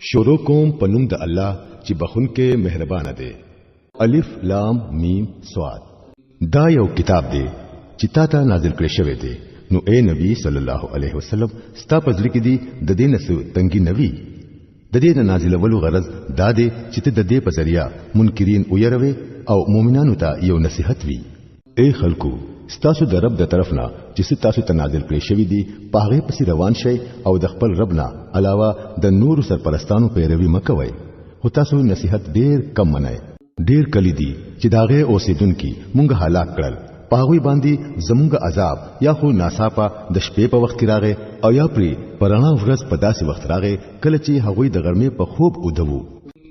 شروع کوم پنوم د الله چې بخونکې مهربان دی. الف لام میم صاد. دا یو کتاب دی چې تا ته نازل کړی شوی دی. نو اے نبی صلی الله علیه وسلم ستا پزړه کې دی د دې نسو تنګي نوی. د دې نازلولو غرض دا دی چې ته د دې په ذریعہ منکرین ويروي او مؤمنانو ته یو نصيحت وي. اے خلکو ستاسو د رب د طرفنا چې ستاسو ته نازل کړی شوی دی په هغه پسې روان شئ او د خپل ربنا علاوه د نور سرپرستانو پیروي مکوئ. خو تاسو نصيحت ډیر کم منئ. ډیر کلی دي چې داغه اوسیدونکو مونږه هلاک کړل. پاغوی باندې زمونږ عذاب یا خو ناصافه د شپې په وخت کې راغی او یا پری پرانا ورځ په داسې وخت راغی کله چې هغوی د غرمې په خوب ودوو.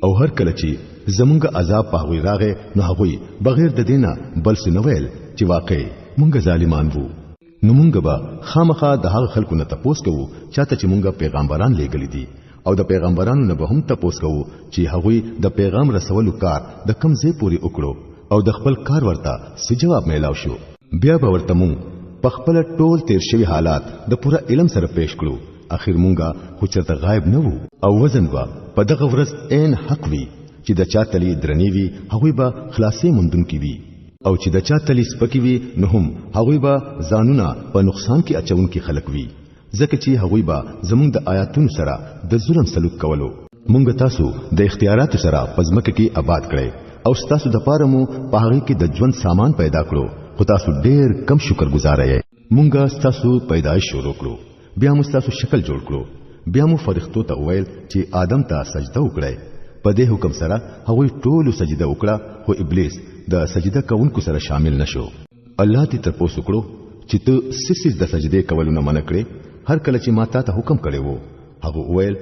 او هر کله چې زمونږ عذاب پاغوی راغی نو هغوی بغیر د دینه بل څه نه ویل چې واقع مونږ ظالمان وو. نو مونږ به خامخا د هغه خلکو نه تپوس کوو چاته چې مونږ پیغمبران لېږلي دي او د پیغمبرانو نه به هم تپوس کوو چې هغوی د پیغام رسولو کار د کم ځای پورې وکړو او د خپل کار ورته څه جواب میلاو شو. بیا به ورته مونږ په خپل ټول تیر شوی حالات د پوره علم سره پیښ کړو. اخر مونږه خو چرته غایب نه وو او وزن به په دغه ورځ عین حق وي چې د چا تلی درنی وي هغوی به خلاصې مندونکي وي او چې د چا تلی سپکی وي نو هم هغوی به ځانونه په نقصان کې اچونکي خلک وي. ځکه چې هغوی به زمونږ د آیاتونو سره د ظلم سلوک کولو. مونږ تاسو د اختیارات سره پزمکه کې آباد کړئ او تاسو د پاره مو په هغه کې د ژوند سامان پیدا کړو. خو تاسو ډېر کم شکر گزار یې. مونږ تاسو پیدایش شروع کړو بیا مو تاسو شکل جوړ کړو. بیا مو فرښتو ته ویل چې آدم ته سجده وکړي. په دې حکم سره هغه ټول سجده وکړه خو ابلیس د سجده کوونکو سره شامل نشو. الله دې تاسو کړو چې ته سیس د سجده کولو نه منع کړې. هر کله چې ما ته حکم کړی وو هغه ویل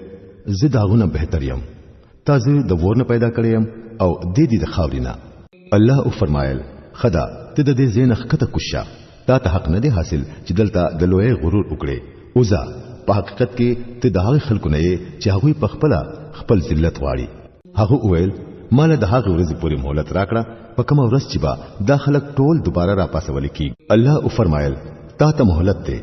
زه داغونه بهتر یم. تاسو د ورنه پیدا کړی يم او دې د خاورینا. الله او فرمایل خدا ته د دې زین خطه کوشا تا ته حق نه دی حاصل چې دلته د لوی غرور وکړي. اوزا په حقیقت کې ته د هغه خلکو نه یې چې هغه په خپل ذلت غواړي. هغه ویل مال د هغه ورځې پورې مهلت راکړه په کوم ورځ چې با دا خلک ټول دوباره را پاسول کی. الله او فرمایل تا ته مهلت دی.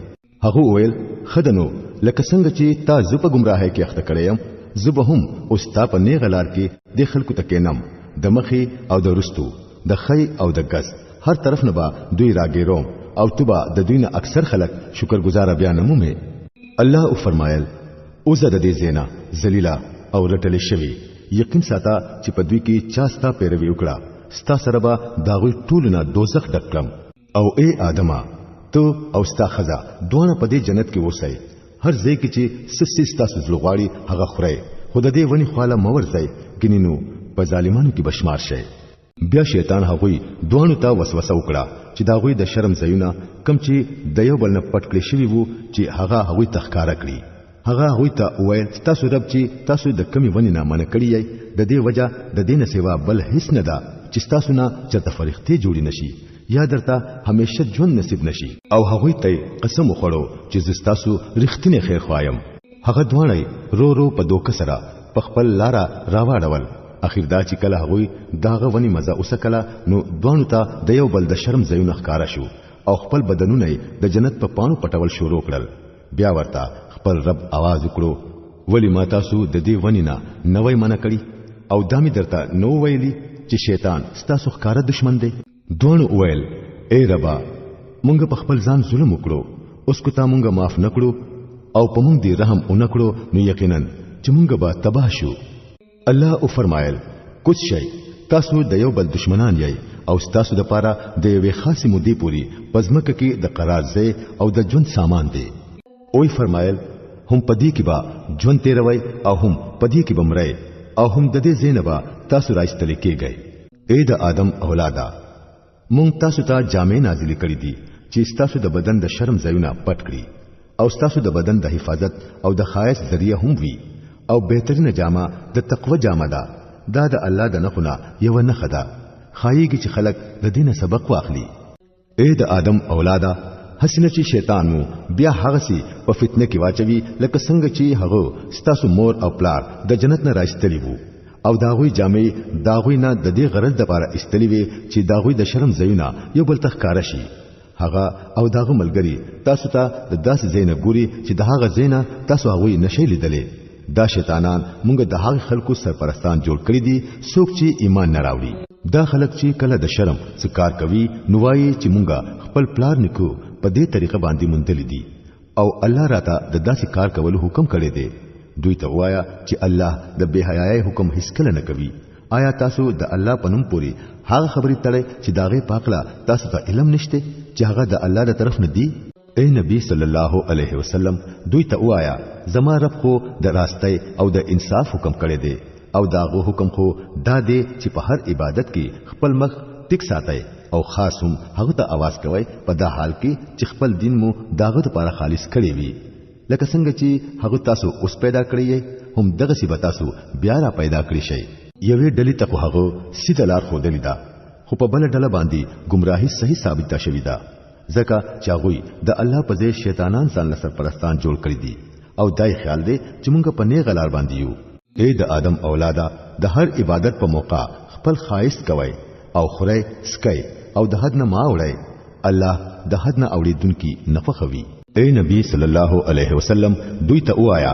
هغه ویل خدانو لکه څنګه چې تا زپ گمراهۍ کې اخته کړم زبهم او ستا په نه غلار کې د خلکو ته کینم د مخي او د رستو د خی او د غز هر طرف نه با دوی راګیروم او تبا د دوی نه اکثر خلک شکر گزار بیا نمومه. الله او فرمایل او زده دې زینا ذلیلا او رټل شوی یقین ساته چې په دوی کې چاستا پیروي وکړه ستا سره به داوی ټول نه دوزخ ډکړم. او اے آدمه تو او ستا خزا دوه په دې جنت کې وسای. هر ځای کې چې سستا سوزلغواړي هغه خوري خود دې ونی خاله مور ځای ګنینو په ظالمانو کې بشمار شي. بیا شیطان هغوی دوه ته وسوسه وکړه چې داوی د شرم ځایونه کم چې د یو بل نه پټ کړی شوی وو چې هغه هغوی تخکارا کړی. هغه هغوی ته وویل تاسو رب چې تاسو د کمی ونی نه منع کړی یې د دې وجہ د دې نه سیوا بل هیڅ نه ده چې تاسو نه چرته فرښتې جوړی نشي یا درته همیشه ژوند نصیب نشي. او هغوی ته قسم وخړو چې زستاسو رښتینی خیر خوایم. هغه دوانه رو رو په دوک سره په خپل لارا راوړول. اخر دا چې کله هغوی داغه ونی مزه وسکله نو دوانو ته د یو بل د شرم ځایونه ښکارا شو او خپل بدنونه د جنت په پانو پټول شروع کړل. بیا ورته خپل رب आवाज وکړو ولی ما تاسو د دې ونی نه نوې منع کړی او دامي درته نو ویلی چې شیطان ستاسو ښکارا دشمن دی. دوه ویل اے ربا مونږ په خپل ځان ظلم وکړو اوس کو ته مونږه معاف نکړو او په مونږ دی رحم اونکړو نو یقینا چې مونږ به تباہ شو. الله او فرمایل کوڅ شي تاسو د یو بل دشمنان یې او تاسو د پاره د یوې خاصه مودې پوری پزمکه کې د قرار ځای او د ژوند سامان دی. اوی فرمایل هم پدې کې با ژوند تیروي او هم پدې کې بمړای او هم د دې زینبا تاسو راځتل کېږئ. اے د آدم اولادا مونږ تاسو ته جامې نازلې کړې دي چې تاسو د بدن د شرم ځایونه پټ کړي او تاسو د بدن د حفاظت او د خایس ذریعہ هم وي. او بهترینه جامه د تقوا جامه ده. دا د الله د نخونه یو نه خدا خایيږي چې خلک د دینه سبق واخلي. اے د آدم اولادا حسنه چې شیطان مو بیا هغه سي په فتنه کې واچوي لکه څنګه چې هغه ستاسو مور او پلار د جنت نه راځتلی وو او داغوی جامې داغوی نه د دې غرض لپاره استلی وي چې داغوی د شرم زیونه یو بل تخکار شي. هغه او داغه ملګری تاسو ته د داس زینه ګوري چې داغه زینه تاسو هغه نشي لیدلې دا شیطانان مونږ د هغه خلکو سرپرستان جوړ کړی دي څوک چې ایمان نه راوړي دا خلک چې کله د شرم څخه کار کوي نو وایي چې مونږ خپل پلار نکو په دې طریقه باندې مونږ دي او الله راته د داسې کار کولو حکم کړی دی دوی ته وایا چې الله د بے حیاي حکم هیڅ کله نه کوي آیا تاسو د الله په نوم پوری هغه خبرې تړئ چې داغه پاکلا تاسو ته علم نشته چې هغه د الله تر طرف نه دی اے نبی صلی الله علیه وسلم دوی ته وایا زما رب خو د راستۍ او د انصاف حکم کړی دی او داغه حکم خو دا دی چې په هر عبادت کې خپل مخ ټیک ساتئ او خاص هم هغه ته आवाज کوي په دا حال کې چې خپل دین مو داغه لپاره خالص کړی وي لکه څنګه چې هغه تاسو اوس پیدا کړی هم دغه سی تاسو بیا را پیدا کړی شي یوې ډلې ته هغه سیده لار خو دلیدا خو په بل ډله باندې گمراهي صحیح ثابته شوې ده ځکه چې هغه د الله په ځای شیطانان ځان سرپرستان جوړ کړی دي او دای خیال دی چې موږ په نه غلار باندې یو اے د آدم اولادا د هر عبادت په موقع خپل خواهش کوي او خوري سکي او د حد نه ما وړي الله د حد نه اوریدونکو نفخوي اے نبی صلی الله علیه وسلم دوی ته وایا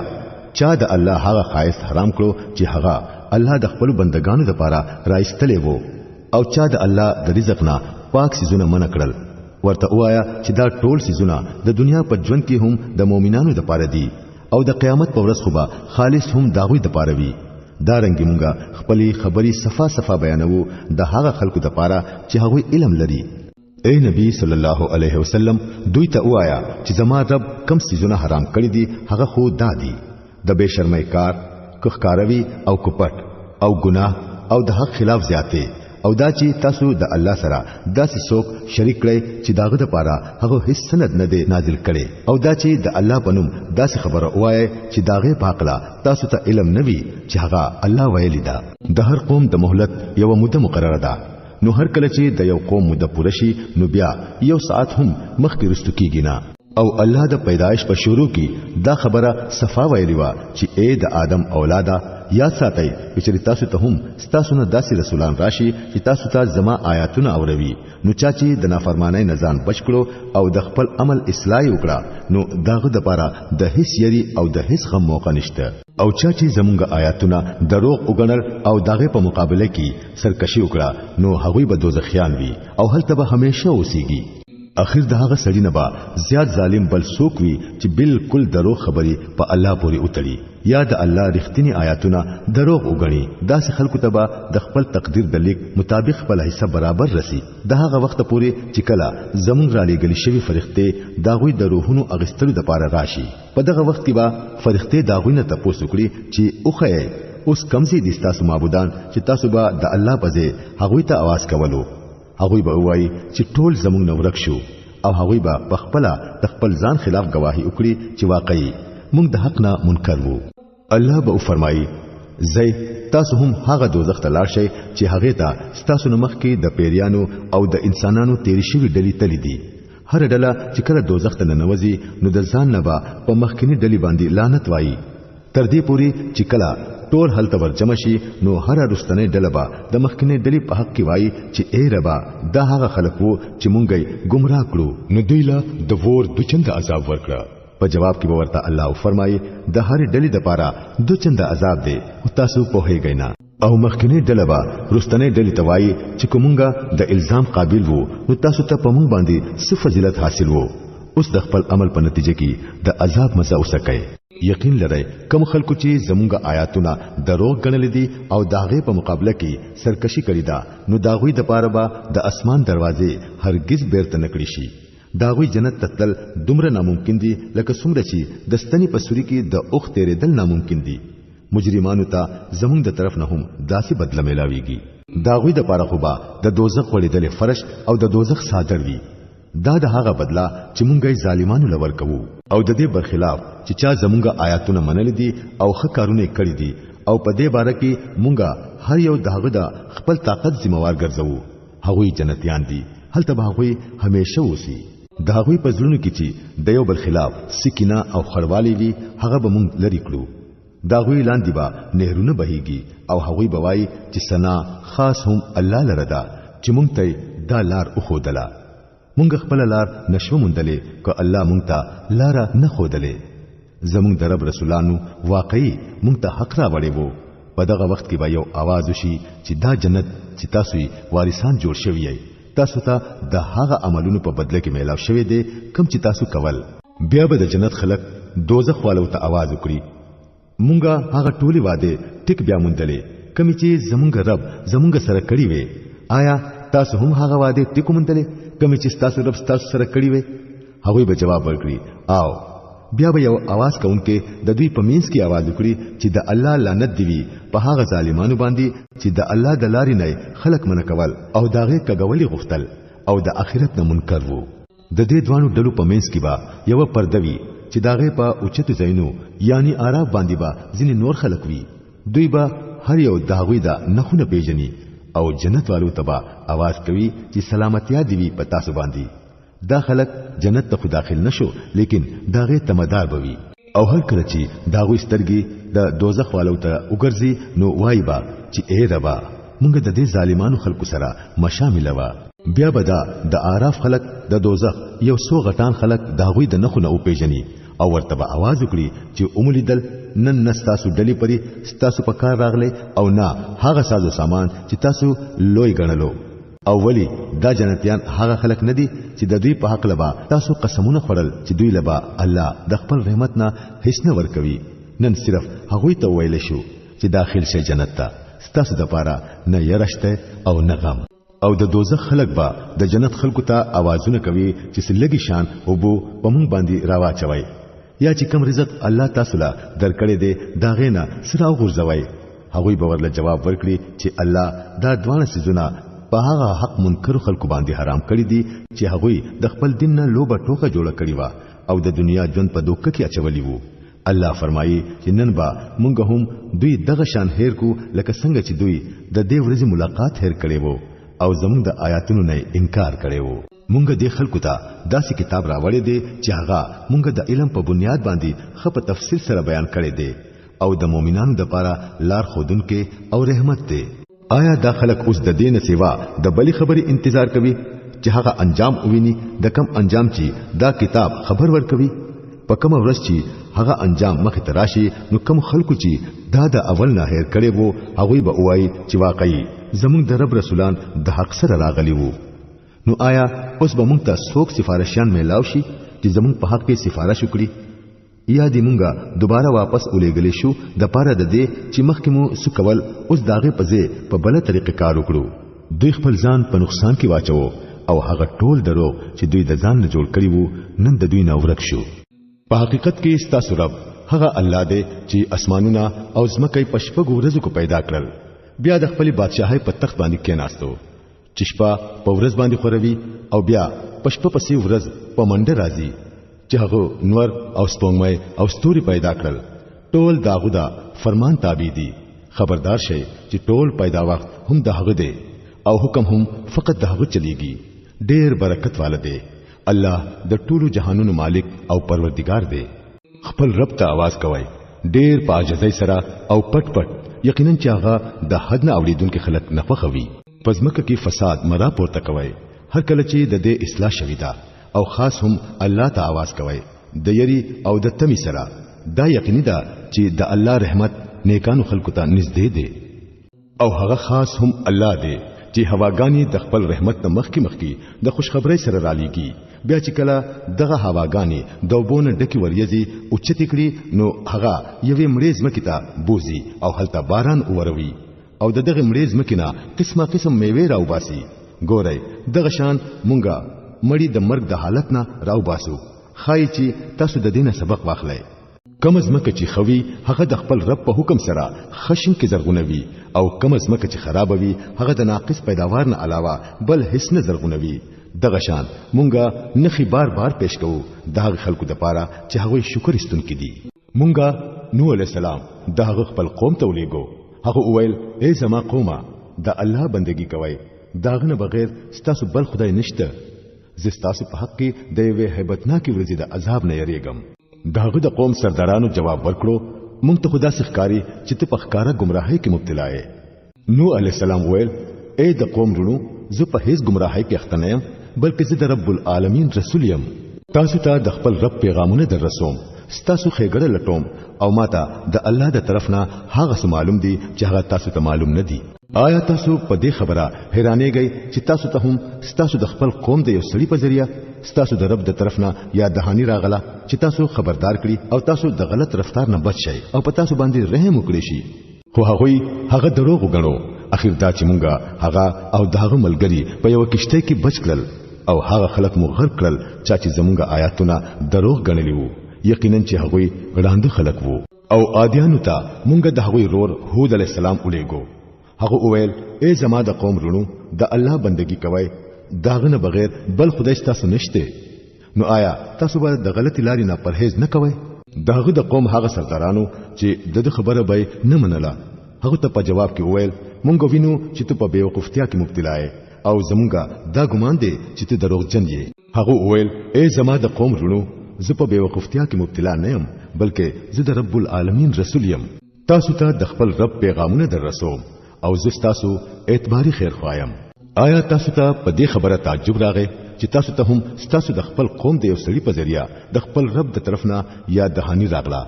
چا د الله هغه خواهش حرام کړو چې هغه الله د خپل بندگانو لپاره راایستلې وو او چا د الله د رزق نه پاک سيزونه منع کړل ورته وایا چې دا ټول سيزونه د دنیا په ژوند کې هم د مؤمنانو لپاره دي او د قیامت په ورځ خو به خالص هم داوی لپاره وي دا رنګ مونږه خپلې خبرې صفا بیانوو د هغه خلکو لپاره چې هغه علم لري اے نبی صلی الله علیه وسلم دوی ته وایا چې زما رب کم سيزونه حرام کړی دي هغه خو دادي د بے شرمۍ کار کوخکاروي او کوپټ او ګناه او د حق خلاف زیاته او دا چې تاسو د الله سره داسې څوک شریک کړئ چې داغه د پاره هغه هیڅ سند نه دی نازل کړي او دا چې د الله پنوم داسې خبره وایي چې داغه پاکلا تاسو ته علم نوي چې هغه الله ویلی دا د هر قوم د مهلت یو مده مقرره ده نو هر کله چې د یو قوم مده پوره شي نو بیا یو ساعت هم مخکې رستو کیږي نه او الله د پیدایش په شروع کې دا خبره صفا ویلی و چې اے د آدم اولادا یاد ساتئ چې تاسو ته هم تاسو نه داسې رسولان راشي چې تاسو ته زما آیاتونه اوروي نو چا چې د نافرمانی نه ځان بچ کړو او د خپل عمل اصلاح وکړه نو داغه د پاره د هیڅ یری او د هیڅ غم موقع نشته او چا چې زمونږ آیاتونه دروغ وګڼل او داغه په مقابله کې سرکشي وکړه نو هغوی به دوزخیان وي او هلته به همیشه اوسيږي اخر د هغه سړی نه با زیات ظالم بل څوک وي چې بالکل دروغ خبري په الله پورې اوتړي یا د الله رښتینی آیاتونه دروغ وګڼي داسې خلکو ته به د خپل تقدیر د لیک مطابق خپل حصہ برابر رسی د هغه وخت پورې چې کله زمونږ را لېږلي شوی فرښتې داغوی د روحونو اغستلو د پاره راشي په دغه وخت کې به فرښتې داغوی نه تاسو کړی چې اوخه اوس کمزې دي تاسو معبودان چې تاسو به د الله په ځای هغوی ته आवाज کولو هغوی به وایي چې ټول زمونږ نو ورک شو او هغوی به بخپله د خپل ځان خلاف گواهی وکړي چې واقعي مونږ د حق نه منکر وو الله به فرمایي زئی تاسو هم هغه دوزخ ته لاړ شئ چې هغه ته تاسو نمخ کې د پیریانو او د انسانانو تیری شوی ډلې تللی دي هر ډله چې کله دوزخ ته ننوځي نو د ځان نه به په مخکینی ډلې باندې لعنت وایي تر دې پوري چې کله ټول حل تور جمع شي نو هر رستنې ډلبا د مخکنه ډلې په حق کې وایي چې اے ربا دا هغه خلک وو چې مونږه گمراه کړو نو دوی لا د ور د چند عذاب ورکړه په جواب کې ورته الله فرمایي د هر ډلې د پاره د چند عذاب دی او تاسو په هیګی نه او مخکنه ډلبا رستنې ډلې ته وایي چې کومګه د الزام قابل وو نو تاسو ته په مونږ باندې څه فضیلت حاصل وو اوس د خپل عمل په نتیجه کې د عذاب مزه وسکئ یقین لرئ کوم خلکو چې زمونږ آیاتونه دروغ ګڼل دي او داغه په مقابله کې سرکشي کړی دا نو داغوی د پاره به د اسمان دروازې هرگز بیرته نکړي شي داغوی جنت تتل دومره ناممکن دي لکه څومره چې د ستنی په سوري کې د اوخ تیرېدل ناممکن دي مجرمانو ته زمونږ د طرف نه هم داسې بدله ملاويږي داغوی د پاره خو به د دوزخ وړېدل فرش او د دوزخ صادر وي دا د هغه بدلا چې مونږه ظالمانو لور کوو او د دې برخلاف چې چا زمونږه آیاتونه منل دي او ښه کارونه کړی دي او په دې باره کې مونږه هر یو دغه د خپل طاقت ذمہوار ګرځو هغوی جنتیان دي هلته به هغوی همیشه وسی د هغوی په ځلونو کې چې د یو برخلاف سکینه او خړوالی وي هغه به مونږ لري کړو دا هغوی لاندې به نهرونه بهيږي او هغوی به وایي چې سنا خاص هم الله لره ده چې مونږ ته دا لار وښودله مونږ خپل لار نشو مونډلې کو الله مونږ ته لار نه خودلې زمونږ د رب رسولانو واقعي مونږ ته حق را وړي وو په دغه وخت کې به یو आवाज وشي چې دا جنت چې تاسو یې وارثان جوړ شوی یې تاسو ته د هغه عملونو په بدله کې میلاو شوی دی کوم چې تاسو کول بیا به د جنت خلک دوزخ والو ته आवाज وکړي مونږه هغه ټولي وعده ټیک بیا مونږ کمی چې زمونږ رب زمونږ سره کړی وي آیا تاسو هم هغه وعده ټیک مونږ کمی چې تاسو رب تاسو سره کړی وي هغه به جواب ورکړي او بیا به یو आवाज کوونکې د دوی په مینس کې आवाज وکړي چې د الله لعنت دی په هغه ظالمانو باندې چې د الله د لارې نه خلق منکول او داغه کګولي غفتل او د آخرت نه منکر وو د دې دوانو ډلو په مینس کې با یو پردوي چې داغه په اوچت زینو یعنی عرب باندې با ځینې نور خلق وي دوی با هر یو داغوی دا نخونه پیژني او جنت والو تبا आवाज کوي چې سلامتیا دی په تاسو باندې دا خلک جنت ته داخل نشو لیکن داغه تمدار بوي او هر کله چې داغوی سترګي د دوزخ والو ته وګرځي نو وای با چې اے ربا مونږ د دې ظالمانو خلکو سره مشامل وا بیا بدا د عارف خلک د دوزخ یو سو غټان خلک داغوی د نخونه او پیژني او ورته आवाज وکړي چې اوملیدل نن نستاسو ډلی پری ستاسو په کار راغله او نه هغه سازو سامان چې تاسو لوی غنلو او ولی دا جنتیان هغه خلک ندي چې د دوی په حق لبا تاسو قسمونه خورل چې دوی لبا الله د خپل رحمت نه هیڅ نه ورکوي نن صرف هغه ته ویل شو چې داخل شي جنت ته ستاسو د پاره نه يرشته او نه غم او د دوزخ خلک با د جنت خلکو ته आवाजونه کوي چې سلګي شان او بو پمون باندې راوا چوي یا چې کوم رزق الله تاسو لا درکړي دي دا غینا سره غورځوي هغه به ورله جواب ورکړي چې الله دا دوانه سيزونه په هغه حق منکر خلکو باندې حرام کړی دي چې هغه د خپل دین نه لوبه ټوکه جوړه کړی و او د دنیا ژوند په دوکه کې اچولی وو الله فرمایي چې نن با مونږ هم دوی دغه شان هیر کو لکه څنګه چې دوی د دې ورځې ملاقات هیر کړي وو او زموږ د آیاتونو نه انکار کړي وو مونږ د خلکو ته داسې کتاب راوړی دی چې هغه مونږ د علم په بنیاد باندې خپل تفصیل سره بیان کړی دی او د مؤمنانو لپاره لار خودونکو او رحمت دی آیا دا خلک اوس د دین سیوا د بلی خبري انتظار کوي چې هغه انجام وویني د کم انجام چې دا کتاب خبر ورکوي په کوم ورځ چې هغه انجام مخ ته راشي نو کوم خلکو چې دا د اول نه هیر کړي وو هغه به وایي چې واقعي زموږ د رب رسولان د حق سره راغلي وو نو آیا اوس به موږ ته څوک سفارشیان میلاو شي چې زموږ په حق کې سفارش وکړي یا دې مونږه دوباره واپس ولېګلې شو د پاره د دې چې مخکې مو سکول اوس داغه پځې په بل طریقې کار وکړو دوی خپل ځان په نقصان کې واچو او هغه ټول درو چې دوی د ځان نه جوړ کړی وو نن د دوی نه ورک شو په حقیقت کې ستاسو رب هغه الله دی چې اسمانونه او زمکه په شپږ ورځو کې پیدا کړل بیا د خپل بادشاہي په تخت باندې کېناستو چې شپه په ورځ باندې خوروي او بیا په شپه پسې ورځ په منډه راځي چې هغه نور او سپوږمۍ او ستوري پیدا کړل ټول داغه دا فرمان تابع دي خبردار شئ چې ټول پیدا وخت هم دغه دی او حکم هم فقط دغه چلیږي ډېر برکت والده الله د ټولو جهانونو مالک او پروردگار دی خپل رب ته आवाज کوي ډېر پاجزۍ سره او پټ پټ یقینا چې هغه د حد نه اوریدونکو خلک نه خوخوي پزمکه کې فساد مرا پورته کوي هر کله چې د دې اصلاح شوي دا او خاص هم الله ته आवाज کوي د یری او د تمی سره دا یقیني ده چې د الله رحمت نیکانو خلکو ته نږدې دی او هغه خاص هم الله دی چې هواګانی د خپل رحمت نه مخکې د خوشخبری سره را لېږي بیا چې کله دغه هواګانی دوبونه ډکی وریځي او چتیکړي نو هغه یوې مړیز مکې ته بوزي او هلته باران اوروي او دغه مړیز مکې نه قسمه قسم میوه راو باسي ګورئ دغه شان مونږه مړی د مرګ د حالت نه راو باسو خای چې تاسو د دینه سبق واخلئ کم از مکه چې خوي هغه د خپل رب په حکم سره خشن کې زرغونوي او کم از مکه چې خرابوي هغه د ناقص پیداوار نه علاوه بل هیڅ نه زرغونوي دغه شان مونږه نخي بار بار پېښ کوو دغه خلکو د پاره چې هغه شکر استونکي دي مونږه نوح علی السلام دغه خپل قوم ته ولېګو هغه وویل ای زما قومه د الله بندگی کوئ داغه نه بغیر ستاسو بل خدای نشته زستاسو په حق کې د یوې هیبتناکې ورځې د عذاب نه یریږم داغه د قوم سردارانو جواب ورکړو مونږ ته خدا سخکاری چې ته په ښکارا گمراهۍ کې مبتلا یې نوح علی السلام ویل اے د قوم ورونو زه په هیڅ گمراهۍ کې اخته نه یم بلکې زه د رب العالمین رسول یم تاسو ته د خپل رب پیغامونه در رسوم ستاسو خېګړه لټوم او ماته د الله د طرف نه هغه معلوم دي چې هغه تاسو ته معلوم نه دي. آیا تاسو په دې خبره حیرانېږئ چې تاسو ته هم ستاسو د خپل قوم د یو سړي په ذریعہ ستاسو د رب د طرف نه یا دهانی راغله چې تاسو خبردار کړي او تاسو د غلط رفتار نه بچ شئ او په تاسو باندې رحم وکړي شي؟ خو هغه دروغ وګڼو. اخر دا چې مونږه هغه او دغه ملګری په یو کشته کې بچ کړل او هغه خلک مو غرق کړل چې زمونږه آیاتونه دروغ ګڼلي وو. یقینا چې هغه غړاند خلک وو. او عادیانو ته مونږه د هغه رور هود علی السلام ولېګو. هغه وویل اے زما د قوم رونو د الله بندگی کوئ داغه نه بغیر بل خدای تاسو نشته. نو آیا تاسو به د غلطی لارې نه پرهیز نه کوئ؟ داغه د قوم هغه سردارانو چې د خبره به نه منله هغه ته په جواب کې وویل مونږ وینو چې ته په بیوقفتیا کې مبتلا یې او زمونږه دا ګمان دی چې ته دروغجن یې. هغه وویل اے زما د قوم رونو زه په بیوقفتیا کې مبتلا نه یم بلکې زه د رب العالمین رسول یم. تاسو ته د خپل رب پیغامونه در رسوم او زه تاسو اعتباري خیر خوایم. آیا تاسو ته په دې خبره تعجب راغی چې تاسو ته هم تاسو د خپل قوم د یو سړي په ذریعہ د خپل رب د طرف نه یا دهانی راغلا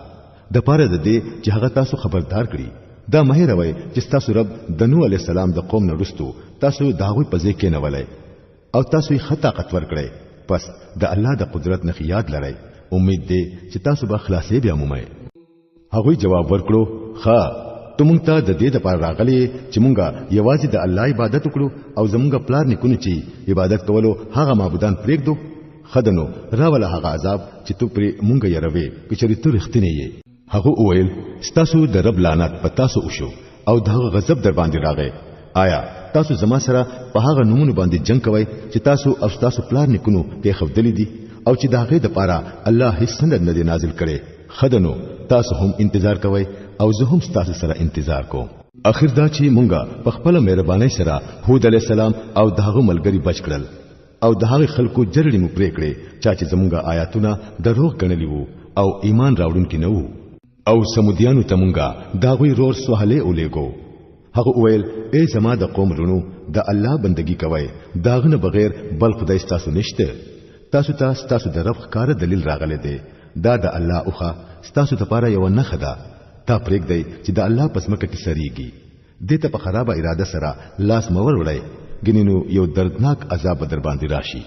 د پاره د دې چې هغه تاسو خبردار کړي؟ دا مه هېروئ چې تاسو رب د نوح علی السلام د قوم نه وروسته تاسو داوی په ځای کې نه ولای او تاسو یې خطا قطور کړی. پس د الله د قدرت نه یاد لرئ. امید دی چې تاسو به خلاصې بیا مومئ. هغه جواب ورکړو ښه ته مونږ ته د دې لپاره راغلي چې مونږه یوازې د الله عبادت وکړو او زمونږ پلار نکونه چې عبادت کولو هغه معبودان پرېږدو. خدنو راوله هغه عذاب چې تو پرې مونږ یې روي کچري تو رښتینی یې. هغه وویل ستاسو د رب لعنت په تاسو وشو او دغه غضب در باندې راغی. آیا تاسو زما سره په هغه نمونه باندې جنگ کوئ چې تاسو او تاسو پلار نکونو په خفدلې دي او چې داغه د پاره الله هیڅ سند نه نازل کړي؟ خدنو تاسو هم انتظار کوئ او زه هم تاسو سره انتظار کوم. اخر دا چې مونږه په خپل مهرباني سره هود علی السلام او دغه ملګری بچ کړل او دغه خلکو جرړې مو پرې کړې چې زمونږه آیاتونه دروغ ګڼلي وو او ایمان راوړونکي نه وو. او سمودیانو ته مونږه داغوی رور سوهله اولېګو. هغه وویل اے زما د قوم رونو د الله بندگی کوئ داغه نه بغیر بل خدای تاسو نشته. تاسو ته تاسو د رب ښکار دلیل راغلی دی. دا د الله اوخه تاسو لپاره یو نه خدا تا پرېګ دی چې د الله پسمکه کې سریږي. دته په خرابه اراده سره لاس مور وړي ګنینو یو دردناک عذاب در باندې راشي.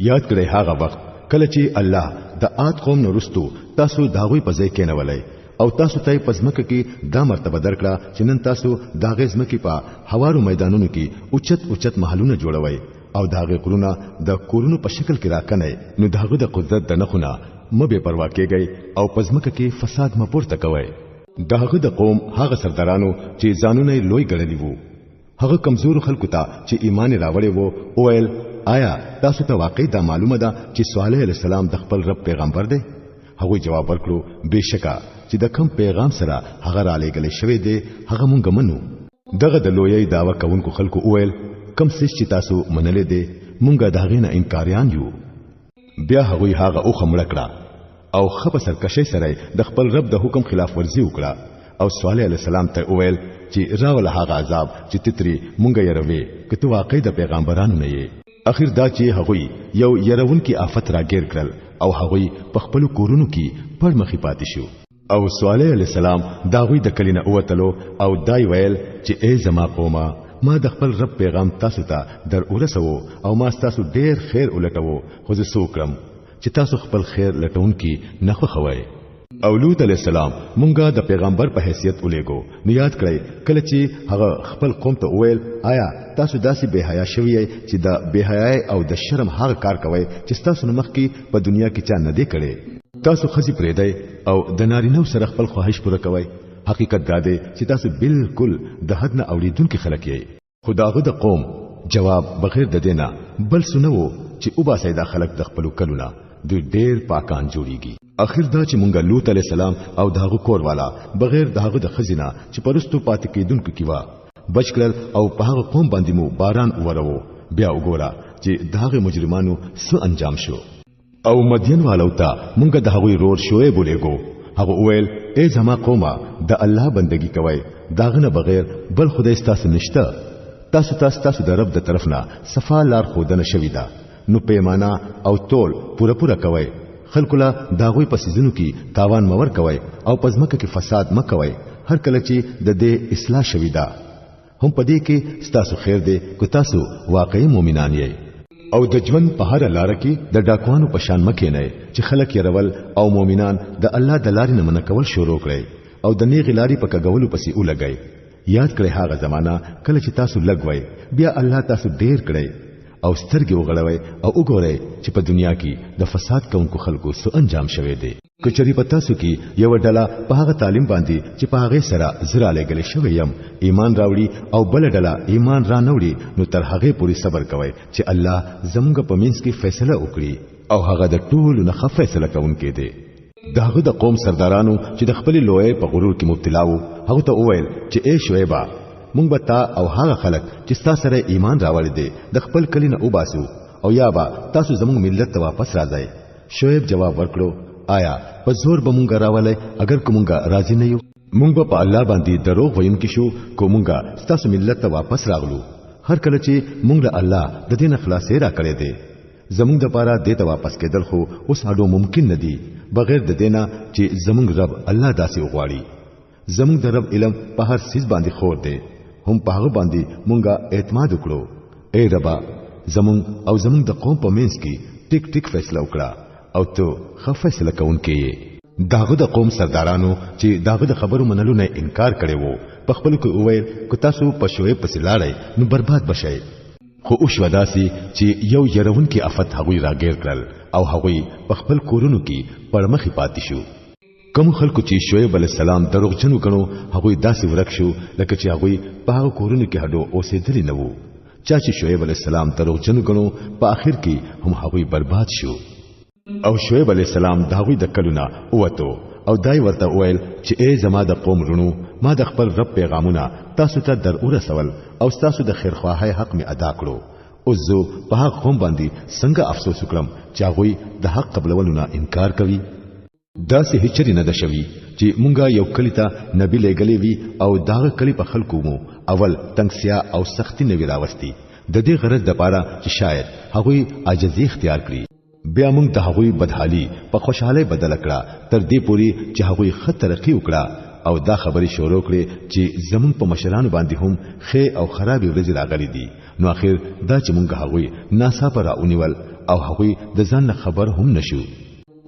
یاد کړئ هغه وخت کله چې الله د عاد قوم نورستو تاسو داغوی په ځای کې نه ولای او تاسو ته پزمکه کې دا مرتبه درکړه چې نن تاسو داغه زمکه په هوارو میدانونو کې اوچت محلونه جوړوي او داغه قرونه د کورونو په شکل کې راکنه. نو داغه د قدرت د نخونه مبه پروا کېږي او پزمکه کې فساد مپورته کوي. داغه د قوم هغه سردارانو چې ځانونه لوی ګڼلي وو هغه کمزور خلکو ته چې ایمان راوړی وو اویل آیا تاسو ته واقعي دا معلومه ده چې صالح علیه السلام د خپل رب پیغمبر دی؟ هغه جواب ورکړو بهشکه چې د کوم پیغام سره هغه را لېږل شوی دی هغه مونږ منو. دغه د لویي داوا کوونکو خلکو اویل کم څه چې تاسو منلې دي مونږ داغې نه انکاریان یو. بیا هغه او خمړه کړه او خپ سرکشي سره د خپل رب د حکم خلاف ورزي وکړه او صالح علیه السلام ته وویل چې راول هغه عذاب چې تتري مونږ یې روي کته واقع د پیغمبرانو نه یې. اخر دا چې هغه یو يرون کې آفت راګیر کړل او هغه په خپل کورونو کې پړ مخې پاتې شو. او صالح علیه السلام داوی د کلینه اوتلو او دای ویل چې ای زما قومه ما د خپل رب پیغام تاسو ته در ورسو او ما تاسو ډیر خیر ولټوو خو زه سوکرم چې تاسو خپل خیر لټون کې نخو خوای. او لوط علیہ السلام مونږه د پیغمبر په حیثیت ولېګو. نو یاد کړئ کله چې هغه خپل قوم ته وویل آیا تاسو داسې بے حیا شوی چې د بے حیاي او د شرم هغه کار کوي چې تاسو مخ کې په دنیا کې چا نه دی کړي؟ تاسو خزي پرېدای او د نارینه سره خپل خواهش پوره کوي. حقیقت دا دی چې تاسو بالکل د حد نه اوریدونکو خلک یې. خداغه د قوم جواب بغیر د دینه بل سنو چې اوبا سیدا خلک د خپل کلونه دوی ډېر پاکان جوړیږي. اخر دا چې مونږه لوط علی السلام او داغه کور والا بغیر داغه د خزینه چې پرستو پاتې کېدونکو کیوا بچ کړل او په هغه قوم باندې مو باران ورو. بیا وګوره چې داغه مجرمانو څه انجام شو. او مدین والو ته مونږه داغه رور شوې بولېګو. هغه وویل ای زما قومه د الله بندگی کوي داغه نه بغیر بل خدای ستاسو نشته. تاسو د رب د طرف نه صفا لار خودنه شوی دا. نو پیمانه او تول پورا کوي. خلق لا داغوی پسیزونو کې تاوان مور کوي او پزمکه کې فساد مکوي هر کله چې د دې اصلاح شوي دا هم پدې کې ستاسو خیر دی کو تاسو واقعي مؤمنان یې او د ژوند په هر لار کې د ډاکوانو په شان مکه نه چې خلک یې رول او مؤمنان د الله د لارې نه منکول شروع کړي او د نیغ لارې په کګولو پسې ولګي یاد کړئ هغه زمانہ کله چې تاسو لګوي بیا الله تاسو ډیر کړي او سترګې وغړوي او وګورئ چې په دنیا کې د فساد کوونکو خلکو سو انجام شوه دی کچری پتا سو کې یو ډله په هغه تعلیم باندې چې په هغه سره زرا لګل شوی يم ایمان راوړي او بل ډله ایمان را نوړي نو تر هغه پوری صبر کوي چې الله زموږ په منځ کې فیصله وکړي او هغه د ټول نه فیصله کوونکی دی داغه د قوم سردارانو چې د خپل لوی په غرور کې مبتلا وو هغه ته وویل چې اے شعیبا مونږ به تا او هغه خلک چې تاسو سره ایمان راوړي دي د خپل کلینه وباسو او یا با تاسو زموږ ملت ته واپس راځئ شعیب جواب ورکړو آیا په زور به مونږ راولای اگر کومګه راضی نه یو مونږ په الله باندې دروغ ویم کې شو کومګه تاسو ملت ته واپس راغلو هر کله چې مونږ له الله د دین خلاصې را کړې دي زمونږ د پاره دې ته واپس کېدل خو اوس هډو ممکن نه دي بغیر د دینه چې زمونږ رب الله داسې وغواړي زمونږ د رب علم په هر سیس باندې خور دی هم په هغه باندې مونږه اعتماد وکړو اے ربا زمون او زمون د قوم په منځ کې ټیک ټیک فیصله وکړه او ته فیصله کوونکې داغه د قوم سردارانو چې داغه د خبرو منلو نه انکار کړي وو په خپل کې وویل کو تاسو په شوې پسې لاړی نو برباد بشئ خو او شو داسي چې یو يرون کې افت هغوی راګیر کړل او هغوی په خپل کورونو کې پړمخې پاتې شو کوم خلکو چې شعیب علی السلام دروغجنو کڼو هغوی داسې ورک شو لکه چې هغوی په هغه کورونو کې هډو اوسېدلی نه وو چا چې شعیب علی السلام دروغجنو کڼو په آخر کې هم هغوی برباد شو او شعیب علی السلام داوی د کلونه اوتو او دای ورته ویل چې ای زما د قوم رونو ما د خپل رب پیغامونه تاسو ته در ورسول او تاسو د خیرخواهی حق می ادا کړو او زه په هغه قوم باندې څنګه افسوس وکړم چې هغوی د حق قبلولو نه انکار کوي داسې هیڅ نه ده شوی چې مونږه یو کلی ته نبی لګلې وی او داغه کلی په خلکو مو اول تنگسیا او سختی نه وراوستي د دې غرض د پاره چې شاید هغوی عاجزي اختیار کړي بیا مونږ د هغوی بدحالي په خوشاله بدل کړه تر دې پوري چې هغوی خطرقي وکړه او دا خبري شروع کړي چې زمون په مشرانو باندې هم خې او خرابې ورځې راغلي دي نو اخر دا چې مونږ هغوی ناصاپه راونیول او هغوی د ځان خبر هم نشو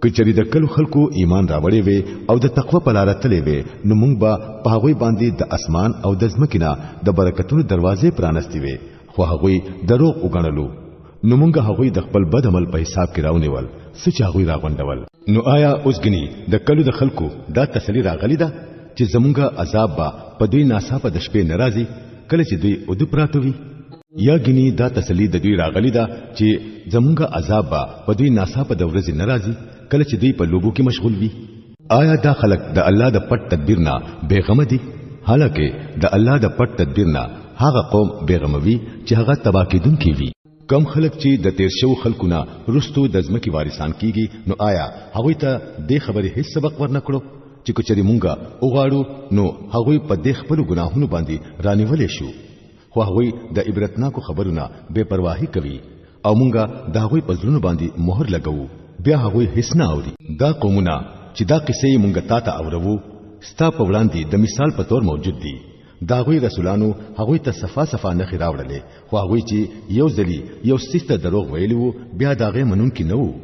کچری د کلو خلکو ایمان راوړې وي او د تقوا په لار تلې وي نو مونږ به په هغوی باندې د اسمان او د ځمکې نه د برکتونو دروازې پرانستې وي خو هغوی دروغ وګڼلو نو مونږ هغوی د خپل بد عمل په حساب کې راونیول سچ هغوی راغونډول نو آیا اوس غني د کلو د خلکو دا تسلی راغلی ده چې زمونږه عذاب با په دوی ناصافه د شپې ناراضي کله چې دوی ودو پراتوي یا غني دا تسلی د دوی راغلی ده چې زمونږه عذاب با په دوی ناصافه د ورځې ناراضي کله چې دوی په لوبو کې مشغول وي آیا دا خلک د الله د پټ تدبیر نه بیغمه دي حالکه د الله د پټ تدبیر نه هغه قوم بیغمه وي چې هغه تبا کېدونکي وي کم خلک چې د تیر شو خلکونه رستو د ځمکې وارثان کیږي نو آیا هغوی ته د خبرې هیڅ سبق ورنکړو چې کچري مونږه وغواړو نو هغوی په دې خپل ګناهونو باندې رانیولې شو خو هغوی د عبرتناکو خبرونه بے پرواهي کوي او مونږه د هغوی په ځلونو باندې مهر لګوو بیا هغوی هیڅ نه اوري دا قومونه چې دا قصې مونږ تا ته اورو ستا په وړاندې د مثال په تور موجود دي دا غوی رسولانو هغوی ته صفا نه خراوړلې خو هغوی چې یو ځلی یو سیسته دروغ ویلو بیا داغه منون کې نو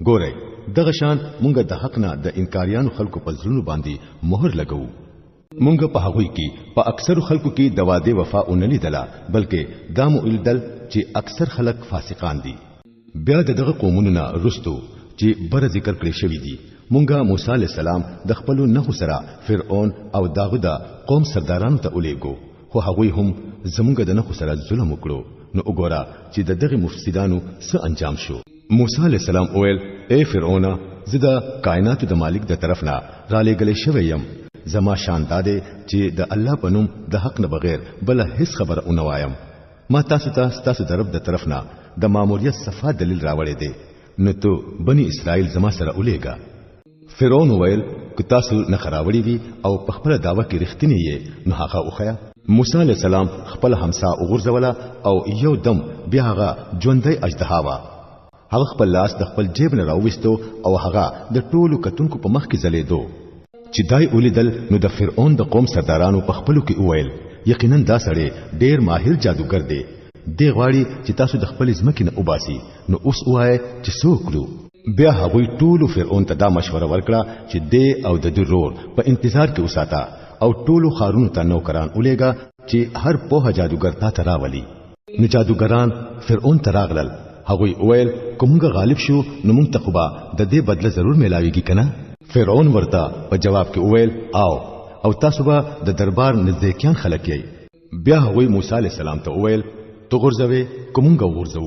ګوره دغه شان مونږ د حق نه د انکاریانو خلکو په ځلونو باندې مهر لګو مونږ په هغوی کې په اکثر خلکو کې د واده وفا اونلی دلا بلکې دامو الدل چې اکثر خلک فاسقان دي بیا دغه قومونو نه رستو چې بر ذکر کړی شوی دي مونږه موسی علی السلام د خپل نه سره فرعون او داغه د قوم سردارانو ته ولېګو خو هغوی هم زمونږ د نه سره ظلم وکړو نو وګوره چې دغه مفسدانو څه انجام شو موسی علی السلام وویل اے فرعون زه د کائنات د مالک د طرف نه را لېګل شوی يم زما شان داده چې د الله په نوم د حق نه بغیر بل هیڅ خبر اون وایم ما تاسو د رب د طرف نه د ماموریت صفه دلیل راوړې دي نو ته بنی اسرائیل زما سره ولېګا فرعون ویل که تاسو نه خراوړی وي او په خپل داوا کې رښتینی یې نو هغه وخیا موسی علی السلام خپل همسا وګرځولا او یو دم بیا هغه ژوندۍ اژدها وا هغه خپل لاس د خپل جیب نه راوستو او هغه د ټولو کتونکو په مخ کې ځلېدو چې دای ولیدل نو د فرعون د قوم سردارانو په خپلو کې وویل یقینا دا سړی ډیر ماهر جادوګر دی دی غواړي چې تاسو د خپل ځمکې نه وباسي نو اوس وایي چې څه وکړو بیا هغوی ټولو فرعون ته دا مشوره ورکړه چې دی او د دوی رور په انتظار کې وساته او ټولو خارونو ته نوکران ولېګا چې هر پوهه جادوګر ته راولي نو جادوګران فرعون ته راغلل هغوی وویل کومګه غالب شو نو موږ ته خو د دې بدله ضرور ملاويږي کنه فرعون ورته په جواب کې وویل او تاسو به د دربار نزدېکیان خلک یې بیا هغوی موسی عليه السلام ته وویل تو غورځوي کومګه غورځو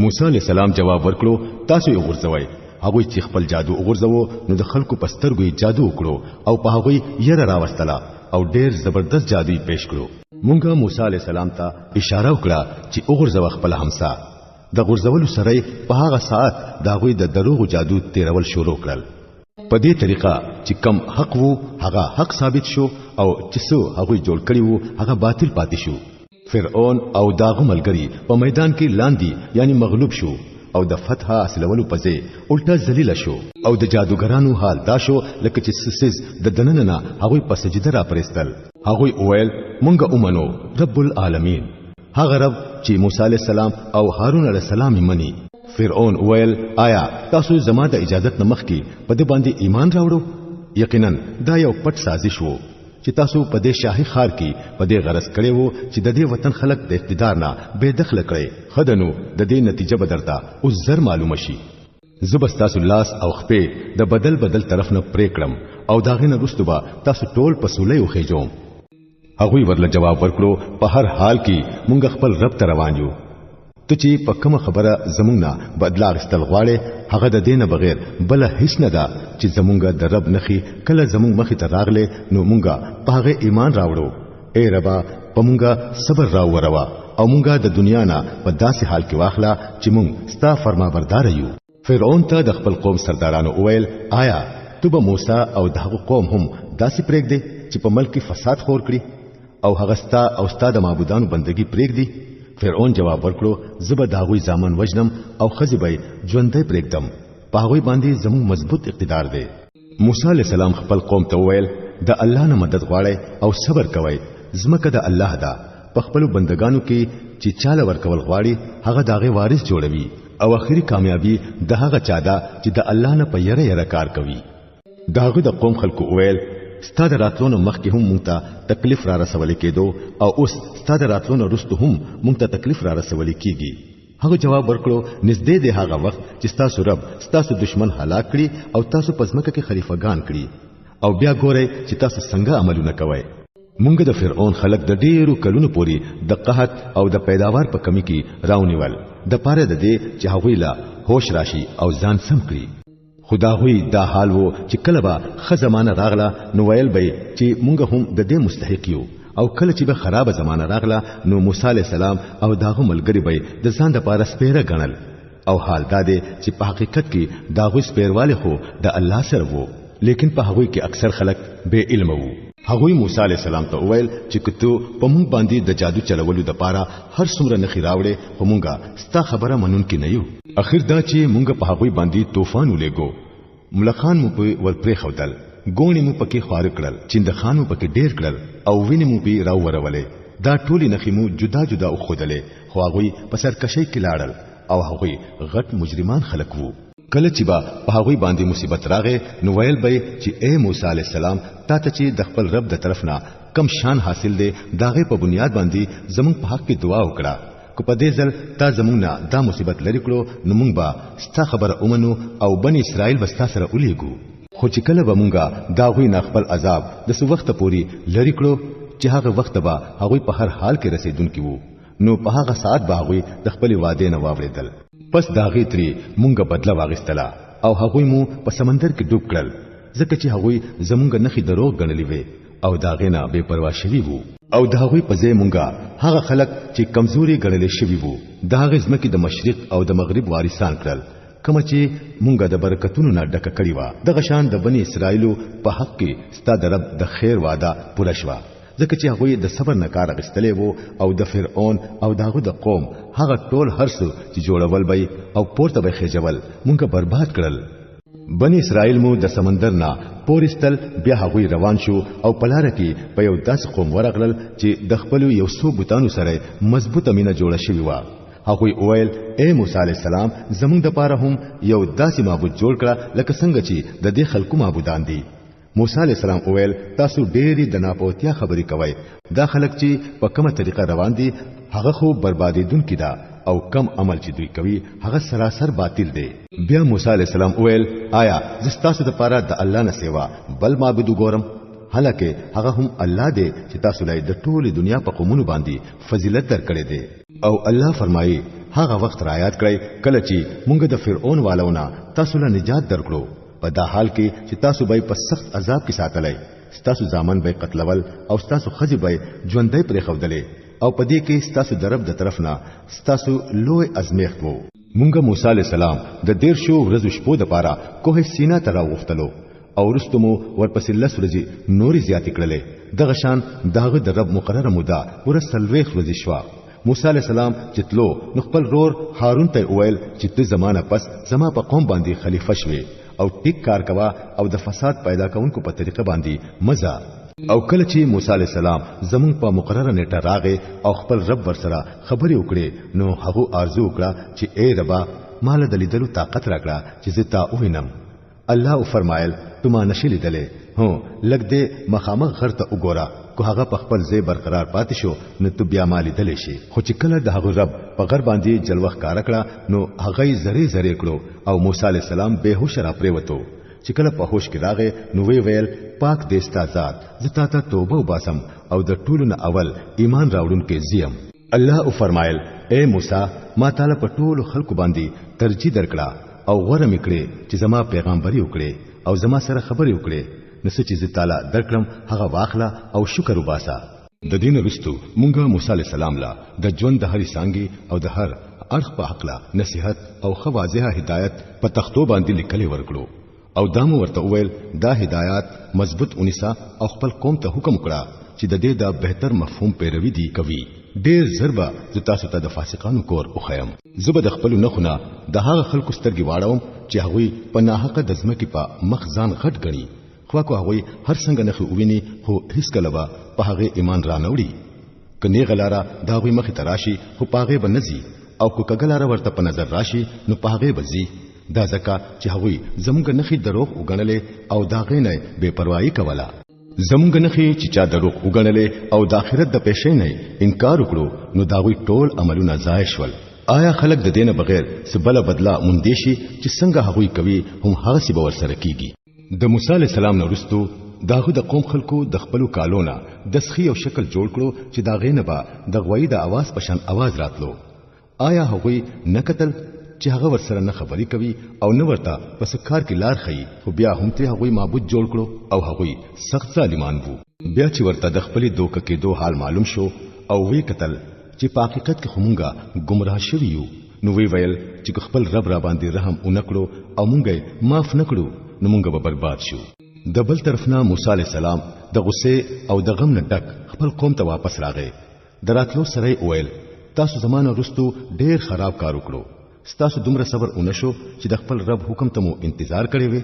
موسی عليه السلام جواب ورکړو تاسو یې غورځوي هغوی چې خپل جادو غورځوو نو د خلکو پسترګو جادو وکړو او په هغوی یې راوستله او ډېر زبردست جادو پیش کړو مونږه موسی عليه السلام ته اشاره وکړه چې وګورځو خپل همسا د غورځولو سره په هغه ساعت دا غوي د دروغ جادو تیرول شروع کړل په دې طریقه چې کم حق وو هغه حق ثابت شو او چې څو هغه جوړ کړی وو هغه باطل پاتې شو فرعون او داغه ملګری په میدان کې لاندې یعنی مغلوب شو او د فتح حاصلولو په ځای الټا ذلیل شو او د جادوګرانو حال دا شو لکه چې سسز د دنننه هغه په سجده را پرستل هغه وویل مونږه اومنو رب العالمین هغه رب چې موسی عليه السلام او هارون عليه السلام یې مني فرعون وویل آیا تاسو زما د اجازت نه مخکې په دې باندې ایمان راوړو یقینا دا یو پټ سازش وو چې تاسو په دې شاهي خار کې په دې غرض کړي وو چې د دې وطن خلک د اقتدار نه بے دخل کړي خدانو د دې نتیجه بدرتا او زر معلوم شي زبستاسو لاس او خپې د بدل طرف نه پرې کړم او داغه نه رستوبه تاسو ټول په سولې وخېجوم هغه ورله جواب ورکړو په هر حال کې مونږ خپل رب ته روان یو ته چې په کومه خبره زمونږ نه بدلا غستل غواړي هغه د دینه بغیر بل هیڅ نه ده چې زمونږ د رب نخي کله زمونږ مخې ته راغله نو مونږه په هغه ایمان راوړو اے ربا په مونږه صبر راوړوا او مونږه د دنیا نه په داسې حال کې واخلا چې مونږ ستا فرمانبردار یو فرعون ته د خپل قوم سردارانو وویل آیا تو به موسی او دغه قوم هم داسې پرېږدي چې په ملک کې فساد خور کړي او هغه ستا او ستا د معبودانو بندگی پرېږدي فرعون جواب ورکړو زبر داغوی زامن وجنم او خزبای ژوندۍ پرېږدم په هغه باندې زموږ مضبوط اقتدار دی موسی عليه السلام خپل قوم ته وویل د الله نه مدد غواړئ او صبر کوئ زمکه د الله ده په خپل بندگانو کې چې چاله ورکول غواړي هغه داغه وارث جوړوي او اخري کامیابی د هغه چا ده چې د الله نه په یره کار کوي داغه د قوم خلکو وویل ستاد راتلونو مخکې هم مونږ ته تکلیف را رسول کېدو او اوس ستاد راتلونو رستو هم مونږ ته تکلیف را رسول کېږي هغه جواب ورکړو نږدې دی هغه وخت چې تاسو رب تاسو دشمن هلاک کړي او تاسو پزمکه کې خلیفګان کړي او بیا ګورئ چې تاسو څنګه عملونه کوئ مونږ د فرعون خلک د ډیرو کلونو پوري د قحط او د پیداوار په کمی کې راونیول د پاره د دې چې هغوی لا هوش راشي او ځان سم کړي خدا هوی دا حال وو چې کله به خزمانه راغله نو ویل به چې مونږ هم د دې مستحق یو او کله چې به خراب زمانه راغله نو موسی عليه السلام او داغه ملګری به د ځان د پاره سپیره غنل او حال دا دی چې په حقیقت کې داغه سپیرواله خو د الله سره وو لیکن په هغه کې اکثر خلک بے علم وو هغه موسی عليه السلام ته ویل چې کته په مونږ باندې د جادو چلولو د پاره هر څومره نخي راوړې په مونږه ستا خبره منون کې نه یو اخر دا چې مونږ په هغه باندې طوفان ولېګو ملخان مو په ورپرې خودل ګونی مو پکې خوار کړل چندخان مو پکې ډېر کړل او ویني مو په راو ورولې دا ټولي نخي مو جدا جدا او خودلې خو هغه په سرکشي کې لاړل او هغه غټ مجرمان خلق وو کله چې با په هغه باندې مصیبت راغې نو ویل به چې اے موسی عليه السلام تا ته چې د خپل رب د طرف نه کم شان حاصل دی داغه په بنیاد باندې زمون په حق کې دعا وکړه کو په دې ځل تا زمون نه دا مصیبت لری کړو نو مونږ با ستا خبر اومنو او بنی اسرائیل بستا سره ولېګو خو چې کله به مونږه داغوی نه خپل عذاب د سو وخت پوري لری کړو چې هغه وخت به هغه په هر حال کې رسیدونکي وو نو په هغه ساعت به هغه د خپل وعده نه واوریدل پس داغه تری مونږه بدلا واغستلا او هغه مو په سمندر کې ډوب کړل ځکه چې هغه زمونږ نخي دروغ غنلې وي او داغه نه بے پروا شوی وو او داغه په ځای مونږه هغه خلک چې کمزوري غنلې شوی وو داغه ځمکې د مشرق او د مغرب وارثان کړل کوم چې مونږه د برکتونو نه ډکه کړی و دغه شان د بنی اسرائیلو په حق کې ستاسو رب د خیر وعده پوره شوه ځکه چې هغه د صبر نه کار اخیستلې وو او د فرعون او داغه د قوم هغه ټول هرڅه چې جوړول به او پورته به خېجول مونږه برباد کړل. بنی اسرائیل مو د سمندر نه پورستل بیا هغه روان شو او پلار کې په یو داس قوم ورغلل چې د خپل یو څو بوتانو سره مضبوطه مینه جوړه شوی و. هغه وویل اے موسی علی السلام زمونږ د پاره هم یو داسې معبود جوړ کړه لکه څنګه چې د دې خلکو معبودان دي. موسی علی السلام وویل تاسو ډېری د ناپوهتیا خبرې کوئ. دا خلک چې په کومه طریقه روان دي هغه خو بربادي دن کی دا او کم عمل چې دوی کوي هغه سراسر باطل دی. بیا موسی علی السلام وویل آیا زستاسو د پاره د الله نه سیوا بل معبود ګورم؟ حالکه هغه هم الله دی چې تاسو لای د ټوله دنیا په قومونو باندې فضیلت درکړي دی. او الله فرمایي هغه وخت را یاد کړئ کله چې مونږ د فرعون والونه تاسو له نجات درکړو په دا حال کې چې تاسو به په سخت عذاب کې ساتلای، تاسو ځامن به قتلول او تاسو خځې به ژوندۍ پرې خودلې او په دې کې تاسو درب د طرف نه تاسو لوی ازمیخت وو. مونږ موسی علی السلام د 13 ورځې شپو د پاره کوه سینا ته راوختلو او رستمو ورپسې لس ورځې نوري زیات کړلې. دغه شان داغه د رب مقرره موده ورسلوي ورځې شو. موسی علی السلام چتلو نو خپل رور هارون ته وویل چې ته زمانہ پس زما په قوم باندې خلیفہ شوي او ټیک کار کوا او د فساد پیدا کونکو په طریقه باندې مزه. او کله چې موسی علی السلام زمون په مقرره نیټه راغې او خپل رب ورسره خبرې وکړې نو هغه ارزو وکړه چې اے ربا مال د لیدلو طاقت راکړه چې زه تا وینم. الله فرمایل تما نشلی دله هو لګ دې مخامخ غر ته وګوره کو هغه په خپل ځای برقرار پاتې شو نو ته بیا مالی دلې شي. خو چې کله د هغه رب په غر باندې جلوه کار کړه نو هغه زری زری کړو او موسی علی السلام بهوش را پریوتو. چې کله په هوش کې راغې نو ویل پاک دې ستا ذات زتا ته توبه وباسم او د ټولو نه اول ایمان راوړونکو زیم. الله فرمایل اے موسی ما تعالی په ټولو خلکو باندې ترجیح درکړه او غوړه میکړې چې زما پیغمبري وکړي او زما سره خبرې وکړي. نو چې زه تعالی درکړم هغه واخله او شکر وباسه. د دین رستو مونږه موسی علی السلام لا د ژوند د هرې څنګه او د هر اړخ په حق لا نصيحت او خواځه هدایت په تختو باندې لیکلې ورکړو او دامو ورته وویل دا هدایت مضبوط اونیسا او خپل قوم ته حکم کړه چې د دې د بهتر مفهوم پیروي دی کوي. ډیر ضربه ز تاسو ته د فاسقانو کور او خیم زبد خپل نخونه د هغه خلکو سترګې واړوم چې هغه په ناحقه د ځمکې په مخزان غټ غني خو هغه هر څنګه نه ویني خو هیڅ کله به په هغه ایمان را نوړي. کني غلاره دا وي مخ تراشي خو پاغه بنزي او کو کګلاره ورته په نظر راشي نو پاغه بزي. دا ځکه چې هغه زمونږ نخي دروغ وګڼلې او دا غینې بے پروايي کوله. زمونږ نخي چې چا دروغ وګڼلې او د آخرت د پېښې نه انکار وکړو نو دا وی ټول عملونه ضایع شول. آیا خلک د دینه بغیر سبله بدلا مونږ شي چې څنګه هغه کوي هم هغه سی باور سره کیږي. د موسی علی السلام نو رستو داغه د قوم خلکو د خپلو کالونه د سخی او شکل جوړ کړو چې دا غینه با د غوي د आवाज پشان आवाज راتلو. آیا هغه نکتل چې هغه ورسره نه خبري کوي او نه ورته پس کار کې لار خي خو بیا هم ته هغه معبود جوړ کړو او هغه سخت ظالمان وو. بیا چې ورته د خپل دوکه کې دوه حال معلوم شو او وی قتل چې په حقیقت کې همغه گمراه شوی یو نو وی ویل چې خپل رب را باندې رحم اونکړو او مونږه معاف نکړو نو مونږ به برباد شو. د بل طرف نه موسی علی السلام د غصه او د غم نه ډک خپل قوم ته واپس راغی. دراتلو سره ویل تاسو زمانه رستو ډیر خراب کار وکړو. ستاسو دومره صبر اونشو چې د خپل رب حکم ته مو انتظار کړی وي.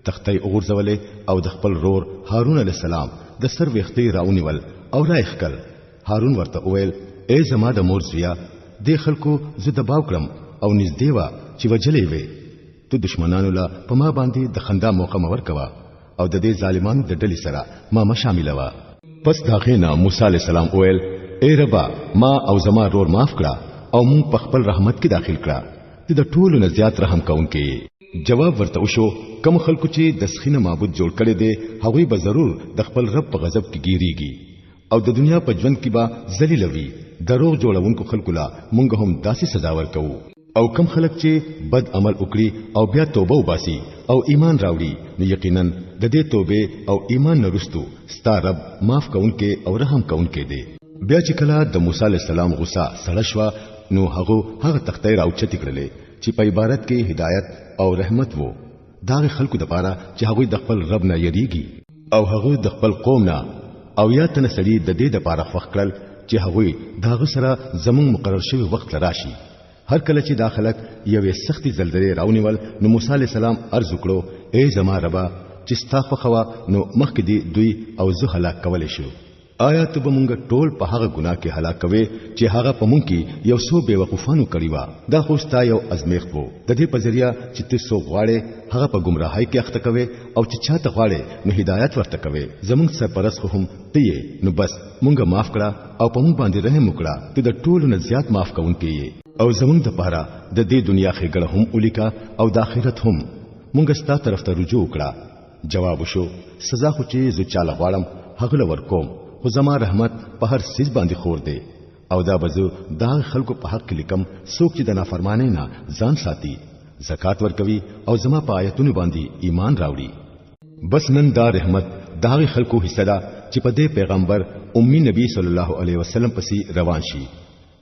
تختې وګرځولې او د خپل رور هارون علی السلام د سر وختې راونیول او رايخکل. هارون ورته ویل اے زما د مور زویا د خلکو زه دباو کړم او نږدې وا چې وجلې وي. ته دشمنانو لا په ما باندې د خندا موقع مور کوا او د دې ظالمانو د ډلې سره ما شامل وا. پس داغه نه موسی علی السلام ویل اے ربا ما او زما رور معاف کړه او مون په خپل رحمت کې داخل کړه. د ټولو نه زیات رحم کوونکې. جواب ورته وشو کوم خلکو چې د سخینه معبود جوړ کړي دي هغه به ضرور د خپل رب په غضب کې ګیریږي او د دنیا په ژوند کې به ذلیل وي. دروغ جوړونکو خلکو لا مونږ هم داسې سزا ورکو. او کم خلک چې بد عمل وکړي او بیا توبه وباسي او ایمان راوړي نو یقینا د دې توبه او ایمان نرستو ستا رب معاف کوونکې او رحم کوونکې دی. بیا چې کله د موسی علی السلام غصه سړه شو نو هغه تختې راوچتې کړلې چې په عبارت کې هدایت او رحمت وو. دا خلکو د پاره چې هغه د خپل رب نه یریږي او هغه د خپل قوم نه او یا تن سړي د دې د پاره خوښ کړل چې هغوی داغه سره زمون مقرر شوی وخت راشي. هر کله چې داخلك یوې سختي زلزلې راونیول نو موسی عليه السلام عرض وکړو اے زما ربا چې ستا خوا نو مخکې دی دوی او زه هلاک کولې شو. آیا ته به مونږ ټول په هغه ګناه کې هلاک کوي چې هغه په مونږ کې یو څو بیوقوفانو کړی و. دا خو ستا یو ازمیښت وو. د دې په ذریعہ چې ته څو غواړې هغه په گمراهۍ کې اخته کوي او چې چاته غواړې نو هدایت ورته کوي. زمونږ سرپرست خو هم ته یې نو بس مونږه معاف کړه او په مونږ باندې رحم وکړه. ته د ټولو نه زیات معاف کوونکی یې او زمونږ د پاره د دې دنیا خېګړه هم ولیکا او د آخرت هم مونږ ستا طرف ته رجوع وکړه. جواب شو سزا خو چې زه چاله غواړم هغه لور کوم خو زما رحمت په هر سیز باندې خور دی او دا بزو دا خلکو په حق لیکم څوک چې د نافرمانی نه ځان ساتي زکات ورکوي او زما په آیتونو باندې ایمان راوړي. بس نن دا رحمت دا خلکو حصہ ده چې په دې پیغمبر امي نبی صلی الله علیه وسلم پسې روان شي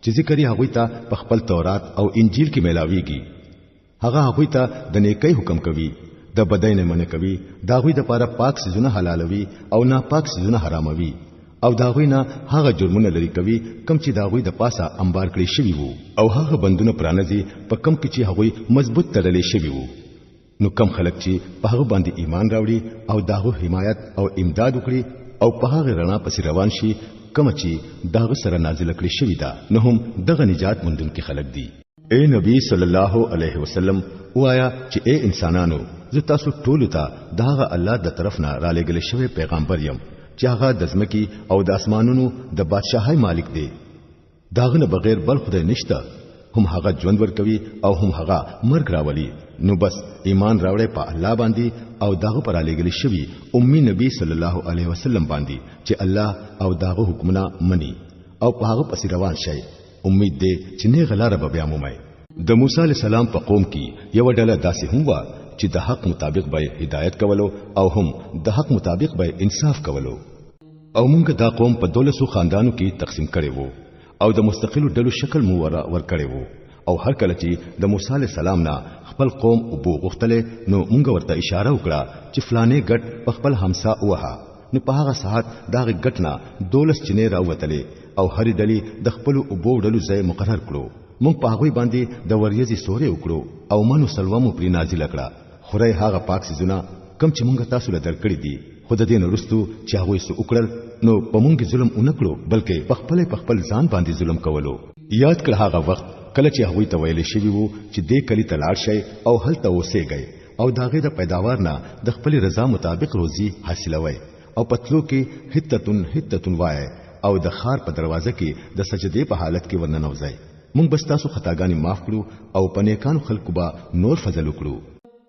چې ذکر یې هغه ته په خپل تورات او انجیل کې ملاويږي. هغه هغه ته د نیکۍ حکم کوي د بدای نه منع کوي داوی د پاره پاک سيزونه حلالوي او ناپاک سيزونه حراموي او داوی نه هغه جرمونه لري کوي کم چې داوی د پاسه انبار کړی شوی وو او هغه بندونه پرانځي په کم کې چې هغه مضبوط تړلې شوی وو. نو کم خلک چې په هغه باندې ایمان راوړي او داغه حمایت او امداد وکړي او په هغه رڼا پسې روان شي کوم چې داغه سره نازل کړی شوی دا نو هم دغه نجات مندونکي خلک دي. اے نبی صلی الله علیه وسلم وایا چې اے انسانانو زه تاسو ټول ته داغه الله د طرف نه را لېږل شوی پیغمبر یم چې هغه د ځمکې او د اسمانونو د بادشاہي مالک دی. داغه نه بغیر بل خدای نشته. هم هغه ژوند ورکوي او هم هغه مرګ راولي. نو بس ایمان راوړې په الله باندې او داغه پر لېږل شوی امي نبی صلی الله علیه وسلم باندې چې الله او داغه حکمونه مني او په هغه پسې روان شي. امید دې چې نه غلاره به بیا مومي. د موسی علی السلام په قوم کې یو ډله داسې هم و چې د حق مطابق به هدایت کولو او هم د حق مطابق به انصاف کولو. او موږ دا قوم په 1200 خاندانو کې تقسیم کړي وو او د مستقلو ډلو شکل مو ور کړي وو. او هر کله چې د موسی علی السلام نه خپل قوم ابو غختله نو موږ ورته اشاره وکړه چې فلانه ګټ په خپل همسا وها. نو په هغه ساعت داغه ګټ نه 12 چنې راوتلې او هر ډلې د خپل ابو ډلو ځای مقرر کړو. موږ په هغه باندې د وریځي سورې وکړو او منو سلوامو پری نازل کړه. خوري هغه پاک سيزونه کم چې مونږ تاسو له درکړې دي. خود دې نو رستو چې هغه سو وکړل نو په مونږ ظلم اونکړو بلکې په خپل ځان باندې ظلم کولو. یاد کړه هغه وخت کله چې هغه ته ویل شوی وو چې دې کلی تلاړ شي او هلته اوسېږي او داغه د پیداوار نه د خپل رضا مطابق روزي حاصلوي او پتلو کې حتتن وای او د خار په دروازه کې د سجدې په حالت کې ورننوځي. مونږ بس تاسو خطاګانی معاف کړو او پنیکانو خلکو با نور فضل وکړو.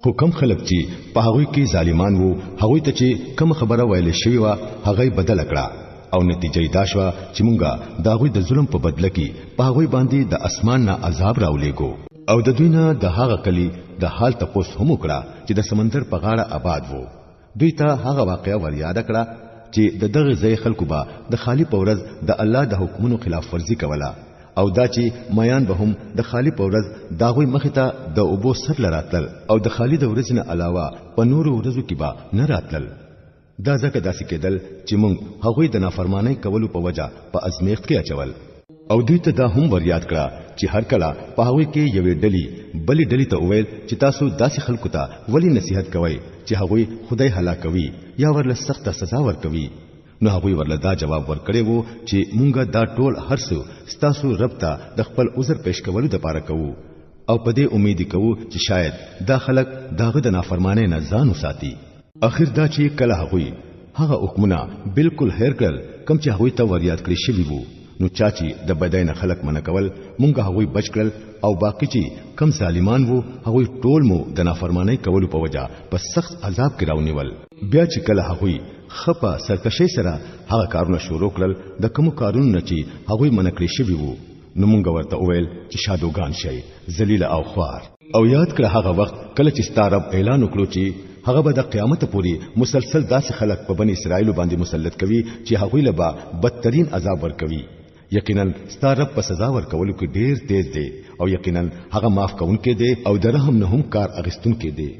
خو کم خلک چې په هغه کې ظالمان وو هغه ته چې کم خبره ویل شوی و هغه بدل کړه او نتیجه دا شو چې مونږه داغوی د ظلم په بدله کې په هغه باندې د اسمان نه عذاب راولېګو او د دوی نه د هغه کلی د حال تپوس هم وکړه چې د سمندر په غاړه آباد وو. دوی ته هغه واقعیا ور یاد کړه چې د دغه ځای خلکو به د خالی پورز د الله د حکمونو خلاف ورزي کوله او دا چې میان به هم د خالی پورز داغوی مخ ته د اوبو سر لراتل او د خالی د ورځ نه علاوه په نورو ورځو کې به نه راتل. دا ځکه داسې کېدل چې مونږ هغوی د نافرمانی کولو په وجه په ازمیښت کې اچول. او دوی ته دا هم ور یاد کړه چې هر کله په هغوی کې یوې ډلې بلې ډلې ته وویل چې تاسو داسې خلکو ته ولی نصیحت کوئ چې هغوی خدای هلاکوي یا ورله سخته سزا ورکوي. نو هغوی ورله دا جواب ورکړي وو چې مونږه دا ټول هرڅو ستاسو رب ته د خپل عذر پېښ کولو لپاره کوو او په دې امید کوو چې شاید دا خلک داغه د نافرمانی نه ځان وساتي. اخر دا چې کله هغوی هغه حکمونه بالکل هېر کړل کم چې هغوی ته ور یاد کړی شوی وو. نو چاچی د بداینه خلق منع کول مونږه هغوی بچ کړل او باقی چې کم ظالمان وو هغوی ټول مو د نافرمانی کولو په وجه په سخت عذاب کې راونیول. بیا چې کله هغوی خپه سرکشي سره هغه کارونه شروع کړل د کوم کارونو نه چې هغوی منع کړی شوی وو نو مونږ ورته وویل چې شادوغان شي ذلیل او خوار. او یاد کړه هغه وخت کله چې ستارب اعلان وکړو چې هغه به د قیامت پورې مسلسل داسې خلق په بنی اسرائیل باندې مسلط کوي چې هغوی له به بدترین عذاب ورکوي. یقینا ستارب په سزا ورکولو کې ډیر تیز دی او یقینا هغه معاف کونکي دی او درهم نه هم کار اغستونکي دی.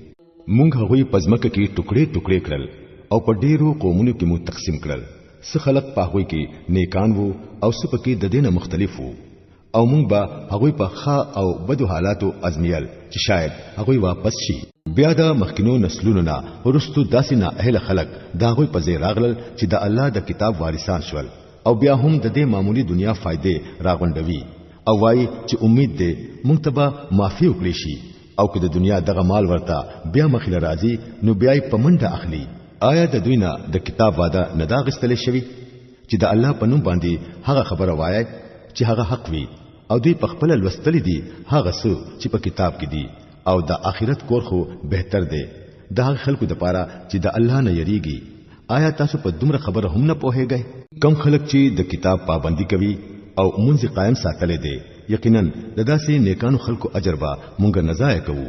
مونږ هغوی پزمکه کې ټوکړې ټوکړې کړل او په ډیرو قومونو کې مو تقسیم کړل څه خلق پاهوي کې نیکان وو او څه پکې د دینه مختلف وو او مونږ به هغه په ښه او بدو حالاتو ازمیل چې شاید هغه واپس شي. بیا د مخکینو نسلونو نه ورستو داسې نه اهل خلق دا هغه په ځای راغلل چې د الله د کتاب وارثان شول او بیا هم د دې معمولی دنیا فائدې راغونډوي او وایي چې امید دې مونږ ته به معافي وکړي شي او که د دنیا دغه مال ورته بیا مخله راځي نو بیا یې پمنډه اخلي. آیا د دوی نه د کتاب وعده نه دا غستل شوی چې د الله په نوم باندې هغه خبره وایي چې هغه حق وي او دوی په خپل لوستل دي هغه څه چې په کتاب کې دي او د آخرت کور خو بهتر دی د هغه خلکو لپاره چې د الله نه یریږي. آیا تاسو په دومره خبره هم نه پوهیږئ؟ کم خلک چې د کتاب پابندي کوي او منځ قائم ساتلې دي یقینا د داسې نیکانو خلکو اجر به مونږ نه ضایع کوو.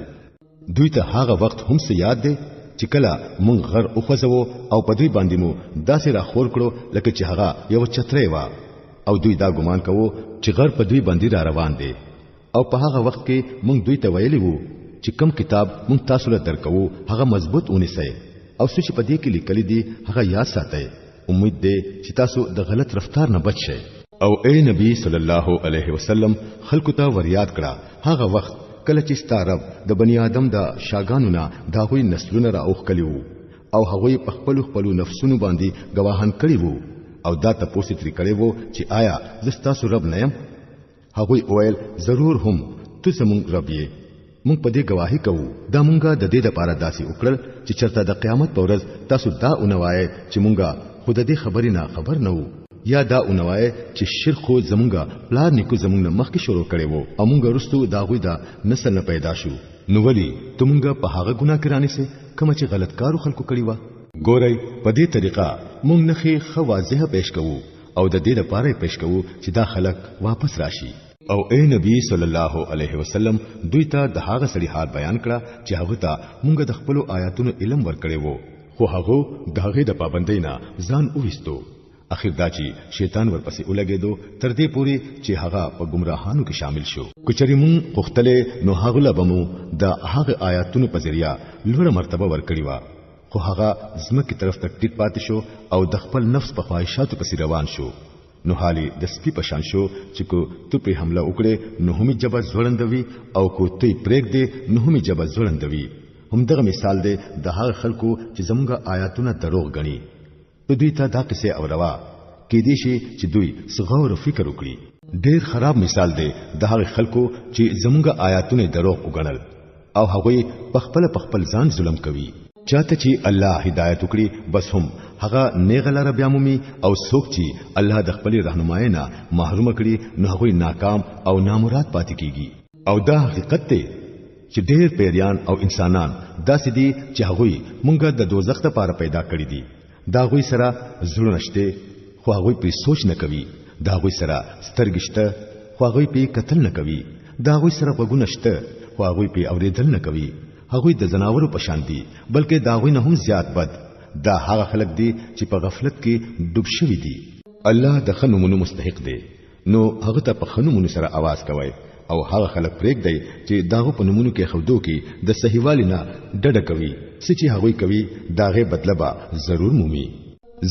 دوی ته هغه وخت هم څه یاد دی چې کله مونږ غر اوخزو او په دوی باندې مو داسې را خور کړو لکه چې هغه یو چترې و او دوی دا ګمان کوو چې غر په دوی باندې را روان دي او په هغه وخت کې مونږ دوی ته ویلي وو چې کم کتاب مونږ تاسو له درکو هغه مضبوط ونیسئ او څه چې په دې کې لیکل دي هغه یاد ساتئ. امید دې چې تاسو د غلط رفتار نه بچ شئ. او اے نبی صلی الله علیه وسلم خلکو ته وریاد کړه هغه وخت کله چې ستارب د بنی آدم د شاګانو نه داوی نسلونه را اوخ کلیو او هغه په خپل نفسونو باندې گواهان کړي وو او دا تاسو تری کړي وو چې آیا زستا سو رب نه يم؟ هغه وویل ضرور هم تو زمون رب یې. مونږ په دې گواهی کوو دا مونږه د دې لپاره داسي وکړل چې چرته د قیامت په ورځ تاسو دا اونوای چې مونږه خود دې خبرې نه خبر نه وو یا دا اونوای چې شرک خو زمونږه پلان نیکو زمونږه مخکې شروع کړي وو او مونږه رستو دا غوي دا نسل نه پیدا شو. نو ولی تمونږه په هغه ګناه کرانی سي کوم چې غلط کارو خلکو کړی و. ګورئ په دې طریقه مونږ نه خو واضح پېښ کوو او د دې لپاره پېښ کوو چې دا خلک واپس راشي. او اے نبی صلی الله علیه وسلم دوی ته د هغه سړي حال بیان کړه چې هغه ته مونږ د خپل آیاتونو علم ورکړی وو خو هغه دغه د پابندۍ نه ځان اوويستو. اخر دا چې شیطان ورپسې ولګېدو تر دې پوري چې هغه په گمراهانو کې شامل شو. کچري مون پختله نو هغه لبمو د هغه آیاتونو په ذریعہ لوړه مرتبه ورکړی و خو هغه زمکه طرف ته ټیټ پاتې شو او د خپل نفس په خواهشاتو پسې روان شو. نو حالي د سپي په شان شو چې کو تو په حمله وکړي نو همي جبه زوړندوي او کو ته پرېګ دې نو همي جبه زوړندوي. هم دغه مثال دی د هغه خلکو چې زموږ آیاتونه دروغ غني. په دوی ته دا قصه اوروا کې دي چې دوی صغور فکر وکړي. ډېر خراب مثال دی د هغه خلکو چې زموږ آیاتونه دروغ وګڼل او هغه په خپل ځان ظلم کوي. چاته چې الله هدایت وکړي بس هم هغه نیغلره بیا مومي او څوک چې الله د خپل رهنمایي نه محروم کړي نو هغه ناکام او نامراد پاتې کیږي. او دا حقیقت دی چې ډېر پیریان او انسانان داسې دي چې هغه مونږ د دوزخ لپاره پیدا کړی دي. دا غوي سره زړه نشته خو هغه په سوچ نه کوي. دا غوي سره سترګشته خو هغه په قتل نه کوي. دا غوي سره وګونشته خو هغه په اوریدل نه کوي. هغه د زناورو په شان دي بلکې دا غوي نه هم زیات بد. دا هغه خلک دي چې په غفلت کې ډوب شوي دي. الله د خنومونو مستحق دی نو هغه ته په خنومونو سره आवाज کوي او هغه خلک پرېګ دی چې داغه په نمونه کې خودو کې د صحیحوالي نه ډډه کوي. چې هغه کوي داغه بدلبا ضرور مومي.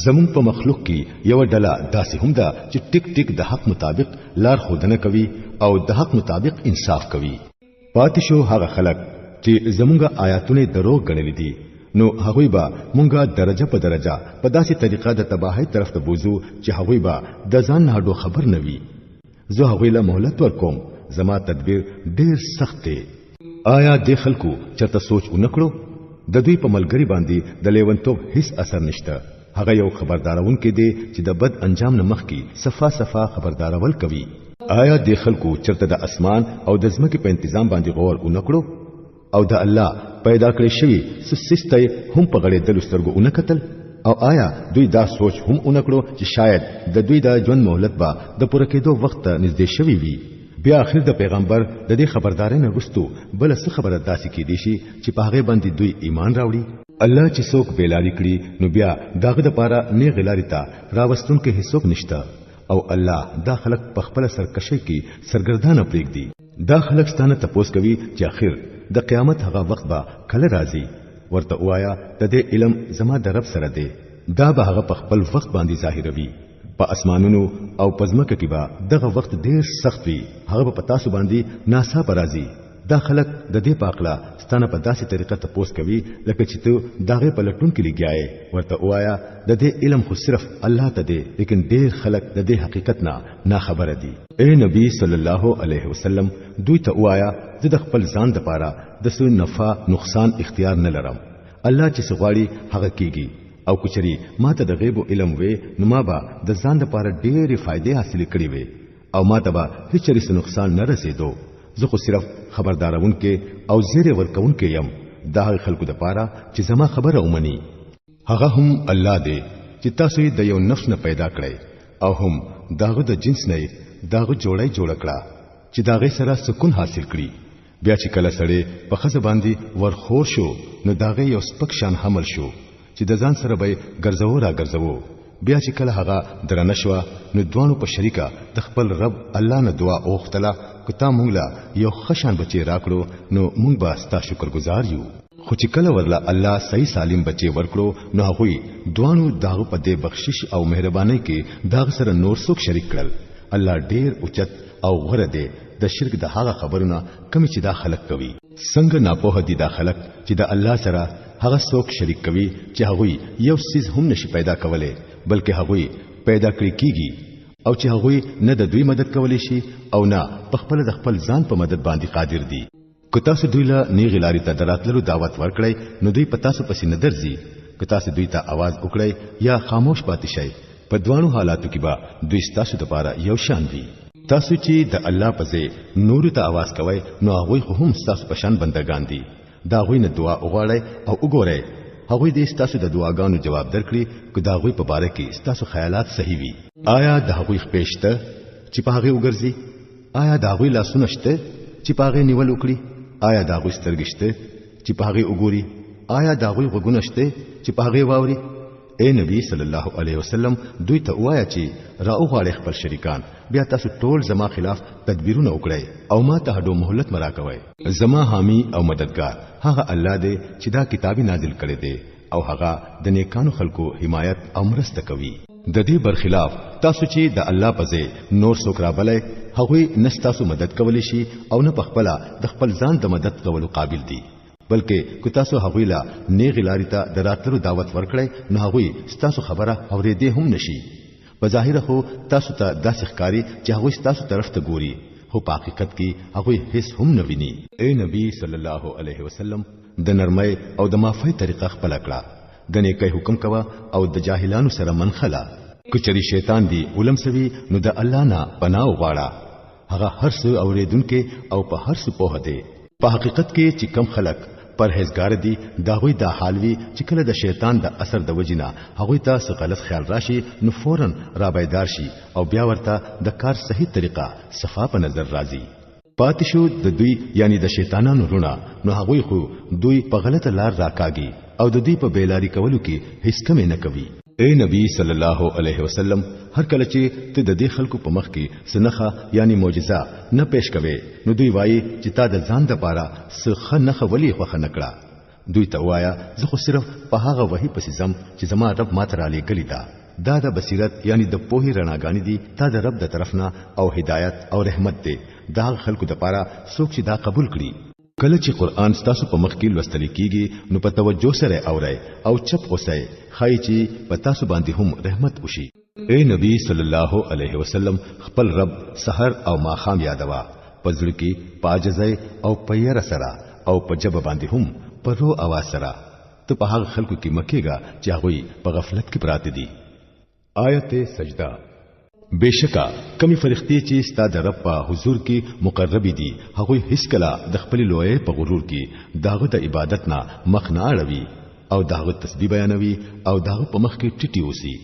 زمون په مخلوق کې یو ډله داسې هم ده چې ټیک ټیک د حق مطابق لار خودنه کوي او د حق مطابق انصاف کوي. پاتې شو هغه خلک چې زمونږه آیاتونه دروغ غنلې دي نو هغوی با مونږه درجه په درجه په داسې طریقه د تباہی طرف ته بوزو چې هغوی با د ځان نه خبر نه وي. زه هغوی له مهلت ورکوم زما تدبیر ډیر سخت دی. آیا د خلکو چرته سوچ ونکړو د دوی په ملګری باندې د لیونتوب هیڅ اثر نشته. هغه یو خبردارون کې دی چې د بد انجام نه مخکي صفا خبردارول کوي. آیا د خلکو چرته د اسمان او د ځمکې په تنظیم باندې غور ونکړو او د الله پیدا کړی شوی سسته هم په غړې د لسترګو اونکتل او آیا دوی دا سوچ هم اونکړو چې شاید د دوی د ژوند مهلت با د پوره کېدو وخت نږدې شوی وي. بیا اخر د پیغمبر د دې خبردارۍ نه وروسته بل څه خبره داسې کې دي چې په هغه باندې دوی ایمان راوړي. الله چې څوک بیلاری کړي نو بیا داغه د پاره نه غلاري تا راوستون کې هیڅوک نشته او الله دا خلق په خپل سرکشي کې سرګردانه پرېږدي. دا خلق ستانه تپوس کوي چې اخر د قیامت هغه وخت با کله راځي. ورته وایا د دې علم زما د رب سره دی دا به هغه په خپل وخت باندې ظاهروي په اسمانونو او پزمکه کې به دغه وخت ډیر سخت وي هغه په تاسو باندې ناسا پرازي دا خلک د دې پاکلا ستانه په داسې طریقه تپوس کوي لکه چې ته داغه په لټون کې لګیاي ورته وایا د دې علم خو صرف الله ته دی لیکن ډیر خلک د دې حقیقت نه خبره دي اے نبی صلی الله علیه وسلم دوی ته وایا زه د خپل ځان لپاره د څه نفع نقصان اختیار نه لرم الله چې سغواړي هغه کیږي او کچري ما ته د غیب علم وې نو ما به د ځان لپاره ډېرې فائدې حاصل کړې وې او ما ته به هیڅ نقصان نه رسیدو زه خو صرف خبردارون کې او زیره ورکون کې يم دا خلکو د پاره چې زما خبره ومني هغه هم الله دی چې تاسو د یو نفس نه پیدا کړی او هم داغه د جنس نه داغه جوړای جوړ کړه چې داغه سره سکون حاصل کړي بیا چې کله سړی په خزه باندې ورخور شو نو داغه یو سپک شان حمل شو چې د ځان سره به ګرځاو را ګرځاو بیا چې کله هغه درنه شو نو دوانو په شریکه د خپل رب الله نه دعا اوختله کته مونږ لا یو خشان بچي راکړو نو مونږ به ستا شکرګزار یو خو چې کله ورله الله صحیح سالم بچي ورکړو نو هغه دوانو داغه په دې بخشش او مهرباني کې داغ سره نور څوک شریک کړل الله ډیر اوچت او غره دی د شرک د هغه خبرونه کمی چې دا خلق کوي څنګه ناپوه دي دا خلق چې د الله سره هغه څوک شریک کوي چې هغه یو سیز هم نشي پیدا کولای بلکې هغه پیدا کړی کیږي او چې هغه نه د دوی مدد کولی شي او نه په خپل د خپل ځان په مدد باندې قادر دي که تاسو دوی له نیغ لارې ته دراتلو دعوت ورکړئ نو دوی په تاسو پسې نه درځي که تاسو دوی ته आवाज وکړئ یا خاموش پاتې شئ په دوانو حالاتو کې به دوی تاسو لپاره یو شان دي تاسو چې د الله په ځای نور ته आवाज کوئ نو هغه هم تاسو په شان بندگان دي دا غوی نه دعا وغواړئ او وګورئ هغه دې تاسو د دعاګانو جواب درکړي که دا غوی په باره کې تاسو خیالات صحیح وي آیا د هغه پېشته چې په هغه وګرځي آیا دا غوی لاسونه شته چې په هغه نیول وکړي آیا دا غوی سترګشته چې په هغه وګوري آیا دا غوی غوګونه شته چې په هغه واوري اے نبی صلی الله علیه وسلم دوی ته وایا چې راو غاړي خپل شریکان بیا تاسو ټول زما خلاف تدبیرونه وکړئ او ما ته هډو مهلت مرا کوي زما حامی او مددگار هغه الله دی چې دا کتابي نازل کړي دی او هغه د نیکانو خلکو حمایت او مرسته کوي د دې برخلاف تاسو چې د الله په ځای نور څوک رابلای هغه نستاسو مدد کولی شي او نه پخپله د خپل ځان د مدد کولو قابل دي بلکې کو تاسو هغه لا نیغ لاري ته دراتلو دعوت ورکړئ نو هغه تاسو خبره اورېدې هم نشي په ظاهر خو تاسو ته داسې ښکاری چې هغه تاسو طرف ته ګوري خو په حقیقت کې هغه هیڅ هم نه ویني اے نبی صلی الله علیه وسلم د نرمۍ او د معافی طریقه خپل کړه د نیکي حکم کوا او د جاهلانو سره منخلا کچري شیطان دی علم سوي نو د الله نه پناه وغواړه هغه هر څه اوریدونکو او په هر څه پوهه دی په حقیقت کې چې کم خلک پرهیزګار دي دا غوي د حالوي چې کله د شیطان د اثر د وجینا هغه ته څه غلط خیال راشي نو فورن را بیدار شي او بیا ورته د کار صحیح طریقه صفا په نظر راځي پاتشو د دوی یعنی د شیطانانو رونه نو هغه خو دوی په غلطه لار راکاږي او د دوی په بیلاری کولو کې هیڅ کم نه کوي اے نبی صلی الله علیه وسلم هر کله چې ته د دې خلکو په مخ کې سنخه یعنی معجزه نه پېښ کوي نو دوی وایي چې تا د ځان د پاره سخه نه خولي خوخه نکړه دوی ته وایا زه خو صرف په هغه وحی پسې زم چې زما رب ماته را لېږلی دا د بصیرت یعنی د پوهې رڼاګانې دي تا د رب د طرفنا او هدایت او رحمت دی دا خلکو د پاره څوک چې دا قبول کړي کله چې قران ستاسو په مخ کې لوستل کیږي نو په توجه سره اورئ او چپ اوسئ خای چې په تاسو باندې هم رحمت وشي اے نبی صلی الله علیه وسلم خپل رب سحر او ماخام یادوا پزړ کې پاجزای او پیر سره او په جبه باندې هم پرو आवाज سره ته په هغه خلکو کې مکیږي چې هغه په غفلت کې پراته دي آیت سجدہ بشکا کمی فرښتې چې ستاسو د رب په حضور کې مقربي دي هغه هیڅ کله د خپل لوی په غرور کې داغه د عبادت نه مخ نه اړوي او داغه تسبیح بیانوي او داغه په مخ کې ټټي اوسي